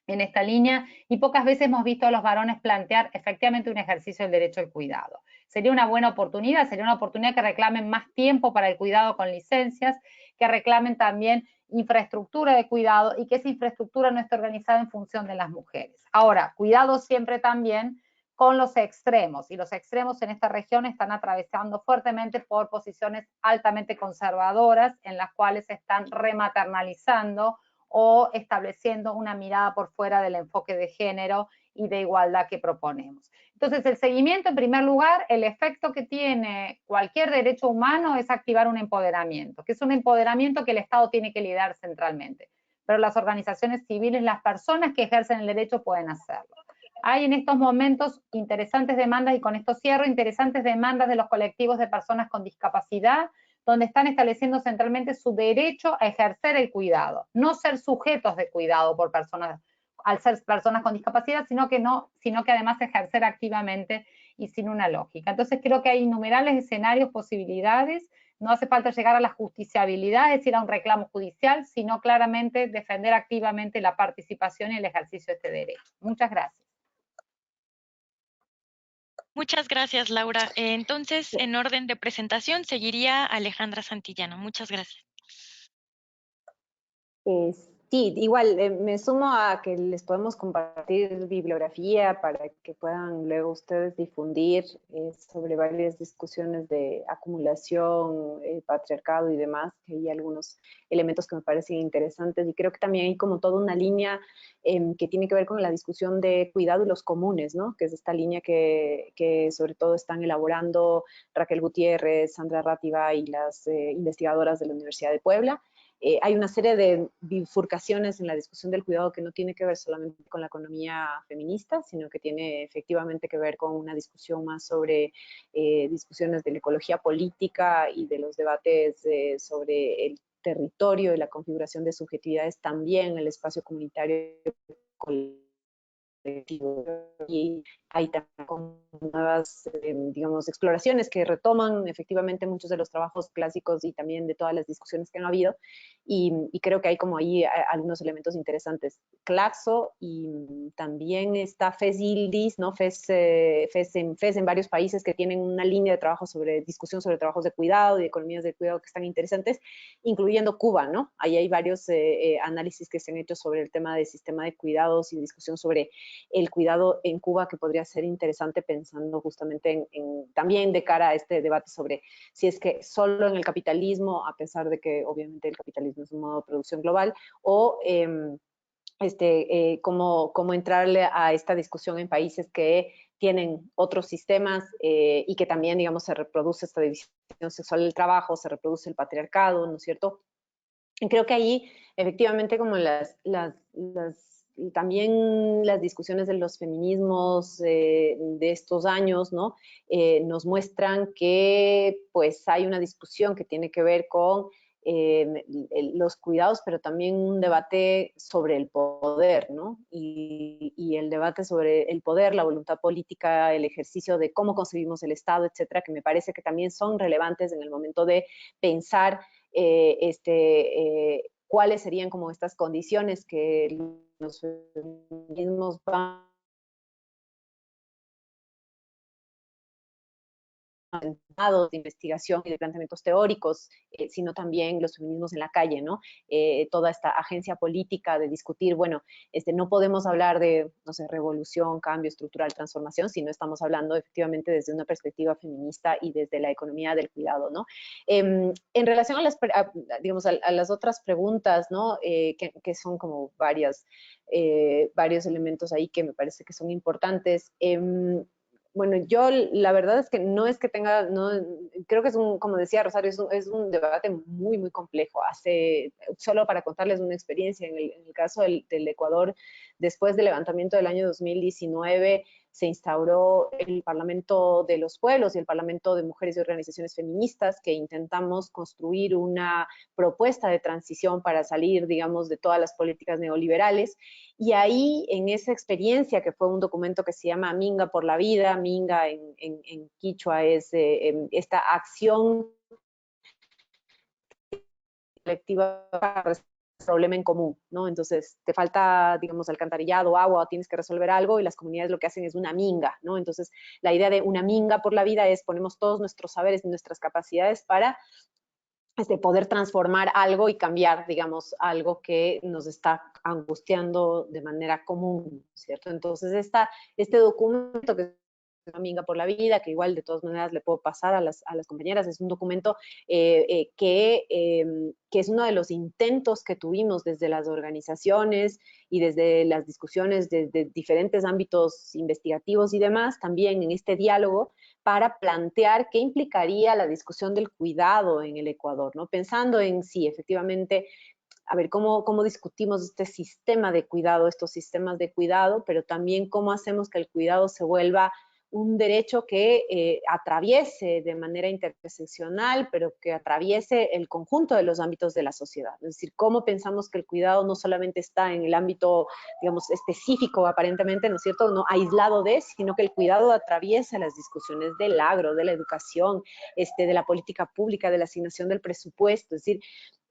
en esta línea, y pocas veces hemos visto a los varones plantear efectivamente un ejercicio del derecho al cuidado. Sería una buena oportunidad que reclamen más tiempo para el cuidado con licencias, que reclamen también infraestructura de cuidado y que esa infraestructura no esté organizada en función de las mujeres. Ahora, cuidado siempre también con los extremos, y los extremos en esta región están atravesando fuertemente por posiciones altamente conservadoras en las cuales se están rematernalizando o estableciendo una mirada por fuera del enfoque de género y de igualdad que proponemos. Entonces, el seguimiento, en primer lugar, el efecto que tiene cualquier derecho humano es activar un empoderamiento, que es un empoderamiento que el Estado tiene que liderar centralmente, pero las organizaciones civiles, las personas que ejercen el derecho pueden hacerlo. Hay en estos momentos interesantes demandas, y con esto cierro, interesantes demandas de los colectivos de personas con discapacidad, donde están estableciendo centralmente su derecho a ejercer el cuidado, no ser sujetos de cuidado por personas, al ser personas con discapacidad, sino que además ejercer activamente y sin una lógica. Entonces creo que hay innumerables escenarios, posibilidades, no hace falta llegar a la justiciabilidad, es decir, a un reclamo judicial, sino claramente defender activamente la participación y el ejercicio de este derecho. Muchas gracias. Muchas gracias, Laura. Entonces, en orden de presentación, seguiría Alejandra Santillano. Muchas gracias. Sí, igual me sumo a que les podemos compartir bibliografía para que puedan luego ustedes difundir sobre varias discusiones de acumulación, patriarcado y demás, que hay algunos elementos que me parecen interesantes, y creo que también hay como toda una línea que tiene que ver con la discusión de cuidado y los comunes, ¿no? Que es esta línea que sobre todo están elaborando Raquel Gutiérrez, Sandra Rátiva y las investigadoras de la Universidad de Puebla. Hay una serie de bifurcaciones en la discusión del cuidado que no tiene que ver solamente con la economía feminista, sino que tiene efectivamente que ver con una discusión más sobre discusiones de la ecología política y de los debates sobre el territorio y la configuración de subjetividades también en el espacio comunitario colectivo. Y hay también nuevas, digamos, exploraciones que retoman efectivamente muchos de los trabajos clásicos y también de todas las discusiones que han habido, y creo que hay como ahí algunos elementos interesantes. Claxo, y también está FES Yildiz, ¿no? FES en varios países que tienen una línea de trabajo sobre discusión sobre trabajos de cuidado y economías de cuidado que están interesantes, incluyendo Cuba, ¿no? Ahí hay varios análisis que se han hecho sobre el tema del sistema de cuidados y discusión sobre el cuidado en Cuba, que podría ser interesante pensando justamente también de cara a este debate sobre si es que solo en el capitalismo, a pesar de que obviamente el capitalismo es un modo de producción global, o cómo entrarle a esta discusión en países que tienen otros sistemas y que también, digamos, se reproduce esta división sexual del trabajo, se reproduce el patriarcado, ¿no es cierto? Y creo que ahí, efectivamente, como también las discusiones de los feminismos de estos años, ¿no? Nos muestran que pues hay una discusión que tiene que ver con los cuidados, pero también un debate sobre el poder, ¿no? Y el debate sobre el poder, la voluntad política, el ejercicio de cómo concebimos el Estado, etcétera, que me parece que también son relevantes en el momento de pensar cuáles serían como estas condiciones que los feminismos van de investigación y de planteamientos teóricos, sino también los feminismos en la calle, ¿no? Toda esta agencia política de discutir, bueno, no podemos hablar de, no sé, revolución, cambio estructural, transformación, si no estamos hablando efectivamente desde una perspectiva feminista y desde la economía del cuidado, ¿no? En relación a las otras preguntas, ¿no? Que son como varios elementos ahí que me parece que son importantes. Bueno, yo la verdad es que no es que tenga, no, creo que como decía Rosario, es un debate muy, muy complejo. Solo para contarles una experiencia, en el caso del Ecuador, después del levantamiento del año 2019, se instauró el Parlamento de los Pueblos y el Parlamento de Mujeres y Organizaciones Feministas, que intentamos construir una propuesta de transición para salir, digamos, de todas las políticas neoliberales. Y ahí, en esa experiencia, que fue un documento que se llama Minga por la Vida, Minga en quichua es esta acción colectiva para resolver un problema en común, ¿no? Entonces, te falta, digamos, alcantarillado, agua, tienes que resolver algo, y las comunidades lo que hacen es una minga, ¿no? Entonces, la idea de una minga por la vida es ponemos todos nuestros saberes y nuestras capacidades para poder transformar algo y cambiar, digamos, algo que nos está angustiando de manera común, ¿cierto? Entonces, este documento que Minga por la Vida, que igual de todas maneras le puedo pasar a las compañeras, es un documento que es uno de los intentos que tuvimos desde las organizaciones y desde las discusiones de diferentes ámbitos investigativos y demás, también en este diálogo, para plantear qué implicaría la discusión del cuidado en el Ecuador, ¿no? Pensando en sí, efectivamente, a ver, cómo discutimos este sistema de cuidado, estos sistemas de cuidado, pero también cómo hacemos que el cuidado se vuelva un derecho que atraviese de manera interseccional, pero que atraviese el conjunto de los ámbitos de la sociedad. Es decir, cómo pensamos que el cuidado no solamente está en el ámbito, digamos, específico aparentemente, ¿no es cierto?, no aislado de, sino que el cuidado atraviesa las discusiones del agro, de la educación, de la política pública, de la asignación del presupuesto. Es decir,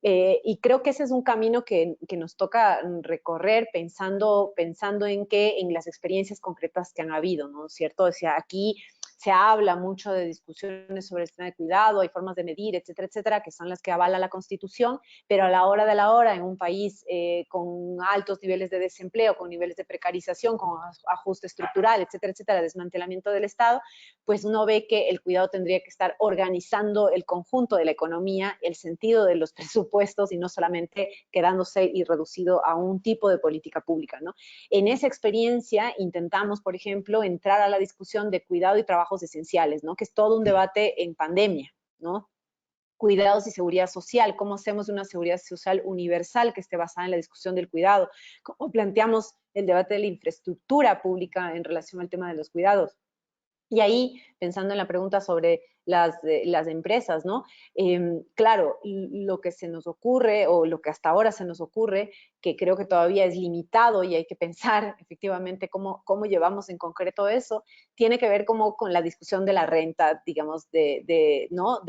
y creo que ese es un camino que nos toca recorrer pensando en las experiencias concretas que han habido, ¿no es cierto? O sea, aquí se habla mucho de discusiones sobre el sistema de cuidado, hay formas de medir, etcétera, etcétera, que son las que avala la Constitución, pero a la hora de la hora, en un país con altos niveles de desempleo, con niveles de precarización, con ajuste estructural, etcétera, etcétera, desmantelamiento del Estado, pues uno ve que el cuidado tendría que estar organizando el conjunto de la economía, el sentido de los presupuestos, y no solamente quedándose y reducido a un tipo de política pública, ¿no? En esa experiencia intentamos, por ejemplo, entrar a la discusión de cuidado y trabajos esenciales, ¿no? Que es todo un debate en pandemia, ¿no? Cuidados y seguridad social, cómo hacemos una seguridad social universal que esté basada en la discusión del cuidado, cómo planteamos el debate de la infraestructura pública en relación al tema de los cuidados. Y ahí, pensando en la pregunta sobre las empresas, ¿no? Claro, lo que se nos ocurre, o lo que hasta ahora se nos ocurre, que creo que todavía es limitado y hay que pensar efectivamente cómo llevamos en concreto eso, tiene que ver como con la discusión de la renta, digamos, ¿no?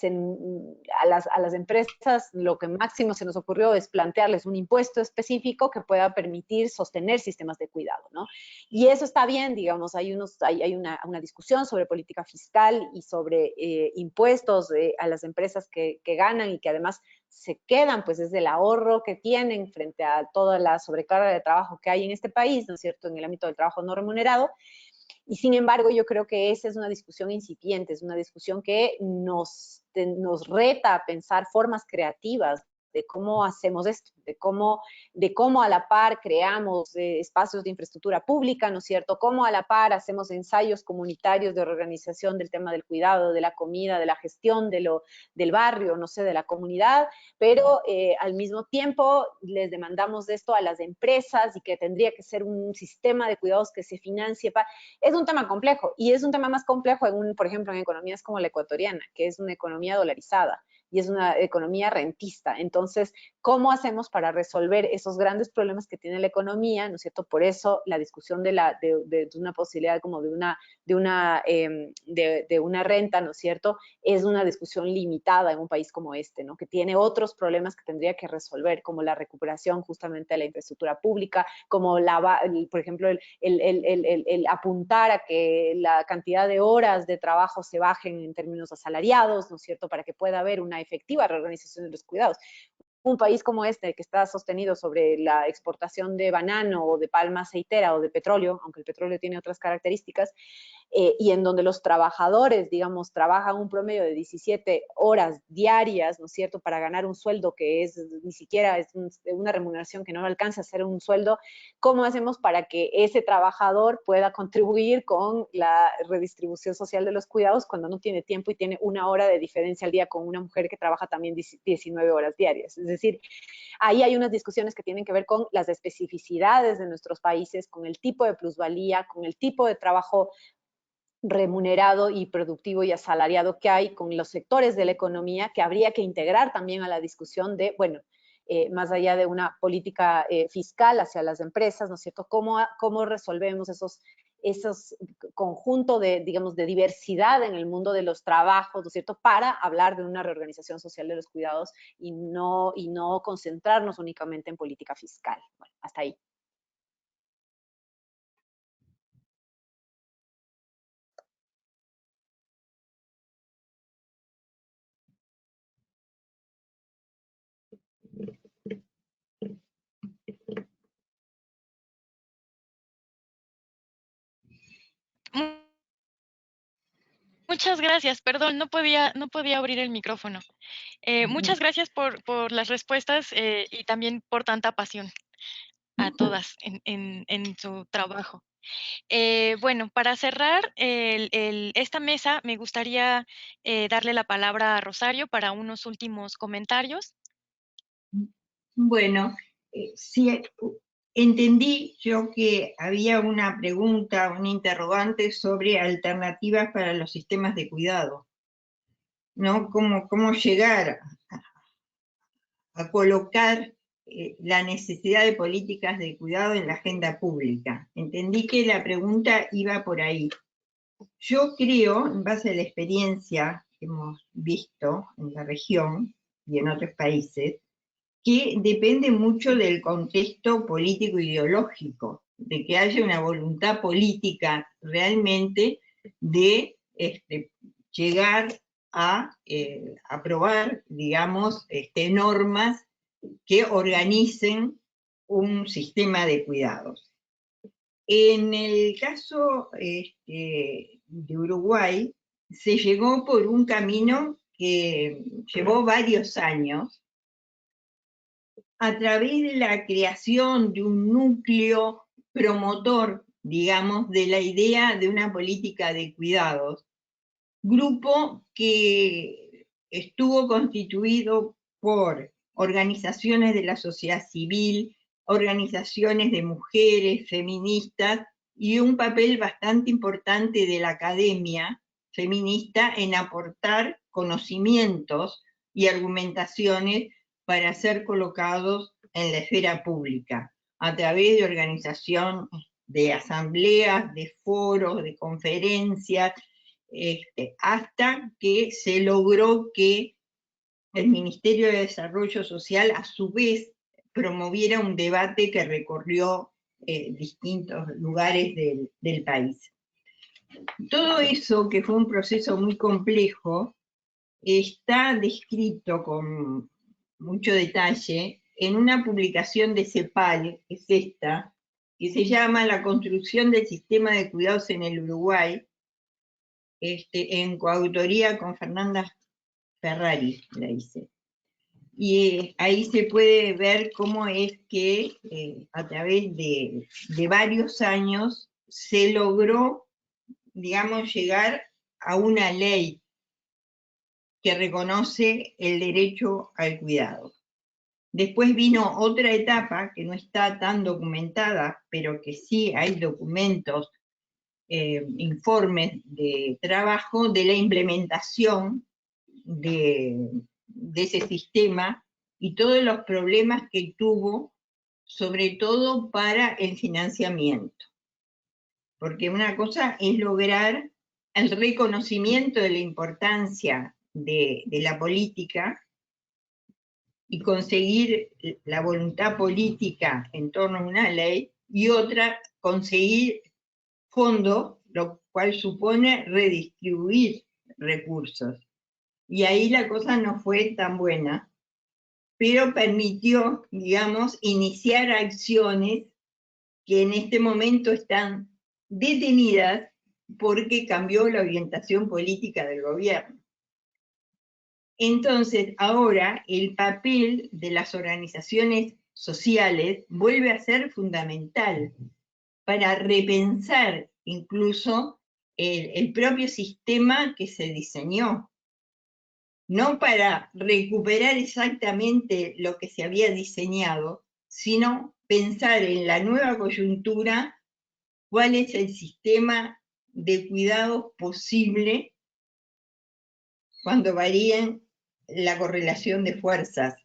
A las empresas lo que máximo se nos ocurrió es plantearles un impuesto específico que pueda permitir sostener sistemas de cuidado, ¿no? Y eso está bien, digamos, hay una discusión sobre política fiscal y sobre impuestos a las empresas que ganan y que además se quedan, pues es del ahorro que tienen frente a toda la sobrecarga de trabajo que hay en este país, ¿no es cierto?, en el ámbito del trabajo no remunerado. Y sin embargo, yo creo que esa es una discusión incipiente, es una discusión que nos reta a pensar formas creativas de cómo hacemos esto, de cómo a la par creamos espacios de infraestructura pública, ¿no es cierto? Cómo a la par hacemos ensayos comunitarios de reorganización del tema del cuidado, de la comida, de la gestión del barrio, no sé, de la comunidad, pero al mismo tiempo les demandamos de esto a las empresas y que tendría que ser un sistema de cuidados que se financie. Es un tema complejo, y es un tema más complejo, por ejemplo, en economías como la ecuatoriana, que es una economía dolarizada y es una economía rentista. Entonces, ¿cómo hacemos para resolver esos grandes problemas que tiene la economía? ¿No es cierto? Por eso la discusión de una posibilidad como de una renta, ¿no es cierto?, es una discusión limitada en un país como este, ¿no?, que tiene otros problemas que tendría que resolver, como la recuperación justamente de la infraestructura pública, como por ejemplo, el apuntar a que la cantidad de horas de trabajo se bajen en términos asalariados, ¿no es cierto?, para que pueda haber una efectiva reorganización de los cuidados. Un país como este, que está sostenido sobre la exportación de banano o de palma aceitera o de petróleo, aunque el petróleo tiene otras características, y en donde los trabajadores, digamos, trabajan un promedio de 17 horas diarias, ¿no es cierto?, para ganar un sueldo que ni siquiera es una remuneración que no alcanza a ser un sueldo, ¿cómo hacemos para que ese trabajador pueda contribuir con la redistribución social de los cuidados cuando no tiene tiempo y tiene 1 hora de diferencia al día con una mujer que trabaja también 19 horas diarias? Es decir, ahí hay unas discusiones que tienen que ver con las especificidades de nuestros países, con el tipo de plusvalía, con el tipo de trabajo remunerado y productivo y asalariado que hay, con los sectores de la economía que habría que integrar también a la discusión de, bueno, más allá de una política fiscal hacia las empresas, ¿no es cierto? ¿Cómo resolvemos esos conjunto de, digamos, de diversidad en el mundo de los trabajos, ¿no es cierto?, para hablar de una reorganización social de los cuidados y no concentrarnos únicamente en política fiscal. Bueno, hasta ahí. Muchas gracias, perdón, no podía abrir el micrófono. Muchas gracias por las respuestas y también por tanta pasión a todas en su trabajo. Bueno, para cerrar esta mesa, me gustaría darle la palabra a Rosario para unos últimos comentarios. Bueno, sí, entendí yo que había una pregunta, una interrogante sobre alternativas para los sistemas de cuidado, ¿no? ¿Cómo llegar a colocar la necesidad de políticas de cuidado en la agenda pública? Entendí que la pregunta iba por ahí. Yo creo, en base a la experiencia que hemos visto en la región y en otros países, que depende mucho del contexto político ideológico, de que haya una voluntad política realmente de llegar a aprobar, digamos, normas que organicen un sistema de cuidados. En el caso de Uruguay, se llegó por un camino que llevó varios años, a través de la creación de un núcleo promotor, digamos, de la idea de una política de cuidados, grupo que estuvo constituido por organizaciones de la sociedad civil, organizaciones de mujeres, feministas, y un papel bastante importante de la academia feminista en aportar conocimientos y argumentaciones para ser colocados en la esfera pública, a través de organización de asambleas, de foros, de conferencias, hasta que se logró que el Ministerio de Desarrollo Social a su vez promoviera un debate que recorrió distintos lugares del país. Todo eso, que fue un proceso muy complejo, está descrito con mucho detalle en una publicación de CEPAL, que es esta, que se llama La construcción del sistema de cuidados en el Uruguay, en coautoría con Fernanda Ferrari, la hice. Y ahí se puede ver cómo es que a través de varios años se logró, digamos, llegar a una ley que reconoce el derecho al cuidado. Después vino otra etapa que no está tan documentada, pero que sí hay documentos, informes de trabajo de la implementación de ese sistema y todos los problemas que tuvo, sobre todo para el financiamiento. Porque una cosa es lograr el reconocimiento de la importancia de la política y conseguir la voluntad política en torno a una ley, y otra, conseguir fondos, lo cual supone redistribuir recursos. Y ahí la cosa no fue tan buena, pero permitió, digamos, iniciar acciones que en este momento están detenidas porque cambió la orientación política del gobierno. Entonces, ahora el papel de las organizaciones sociales vuelve a ser fundamental para repensar incluso el propio sistema que se diseñó, no para recuperar exactamente lo que se había diseñado, sino pensar en la nueva coyuntura cuál es el sistema de cuidados posible cuando varíen la correlación de fuerzas.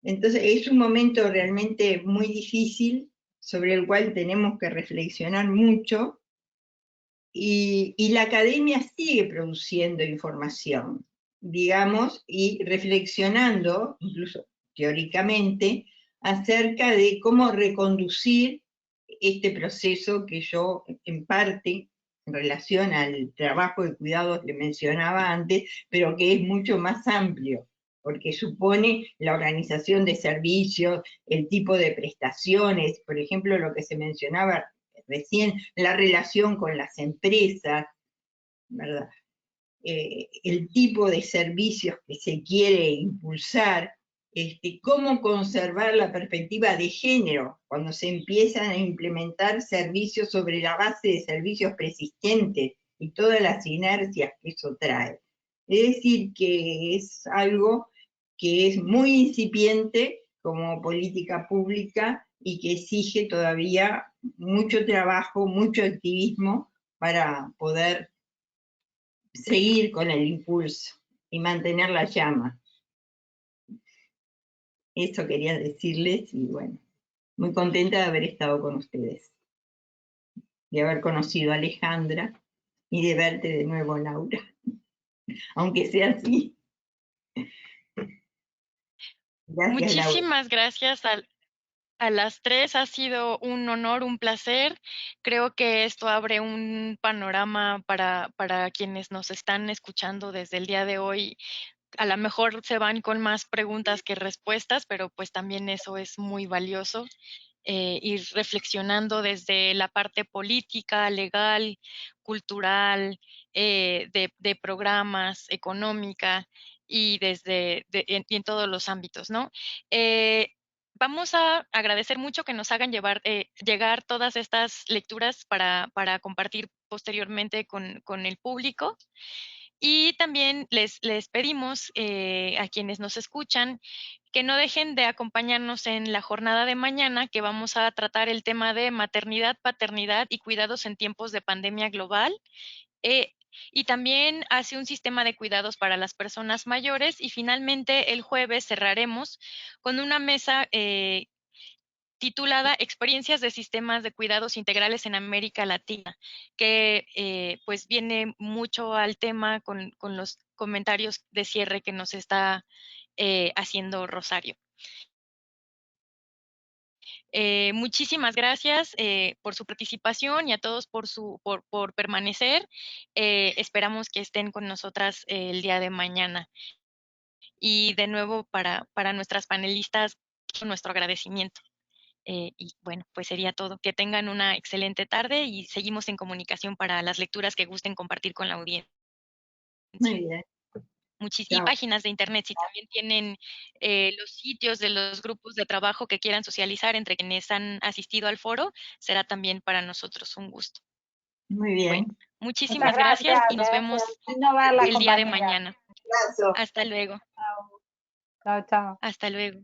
Entonces es un momento realmente muy difícil sobre el cual tenemos que reflexionar mucho, y la academia sigue produciendo información, digamos, y reflexionando, incluso teóricamente, acerca de cómo reconducir este proceso que yo, en parte, en relación al trabajo de cuidados que mencionaba antes, pero que es mucho más amplio, porque supone la organización de servicios, el tipo de prestaciones, por ejemplo, lo que se mencionaba recién, la relación con las empresas, ¿verdad? El tipo de servicios que se quiere impulsar, cómo conservar la perspectiva de género cuando se empiezan a implementar servicios sobre la base de servicios persistentes y todas las inercias que eso trae. Es decir, que es algo que es muy incipiente como política pública y que exige todavía mucho trabajo, mucho activismo para poder seguir con el impulso y mantener la llama. Eso quería decirles, y bueno, muy contenta de haber estado con ustedes, de haber conocido a Alejandra y de verte de nuevo, Laura, aunque sea así. Gracias, Laura. Muchísimas gracias a las tres, ha sido un honor, un placer. Creo que esto abre un panorama para quienes nos están escuchando desde el día de hoy. A lo mejor se van con más preguntas que respuestas, pero pues también eso es muy valioso. Ir reflexionando desde la parte política, legal, cultural, de programas, económica y en todos los ámbitos, ¿no? Vamos a agradecer mucho que nos hagan llegar todas estas lecturas para compartir posteriormente con el público. Y también les pedimos a quienes nos escuchan que no dejen de acompañarnos en la jornada de mañana, que vamos a tratar el tema de maternidad, paternidad y cuidados en tiempos de pandemia global. eh, y también hace un sistema de cuidados para las personas mayores. Y finalmente el jueves cerraremos con una mesa titulada Experiencias de Sistemas de Cuidados Integrales en América Latina, que pues viene mucho al tema con los comentarios de cierre que nos está haciendo Rosario. Muchísimas gracias por su participación y a todos por permanecer. Esperamos que estén con nosotras el día de mañana. Y de nuevo para nuestras panelistas, nuestro agradecimiento. Y bueno, pues sería todo. Que tengan una excelente tarde y seguimos en comunicación para las lecturas que gusten compartir con la audiencia. Muy bien. Y páginas de internet, si también tienen los sitios de los grupos de trabajo que quieran socializar entre quienes han asistido al foro, será también para nosotros un gusto. Muy bien. Bueno, muchísimas gracias y nos vemos el día de mañana. Un abrazo. Hasta luego. Chao, chao. Hasta luego.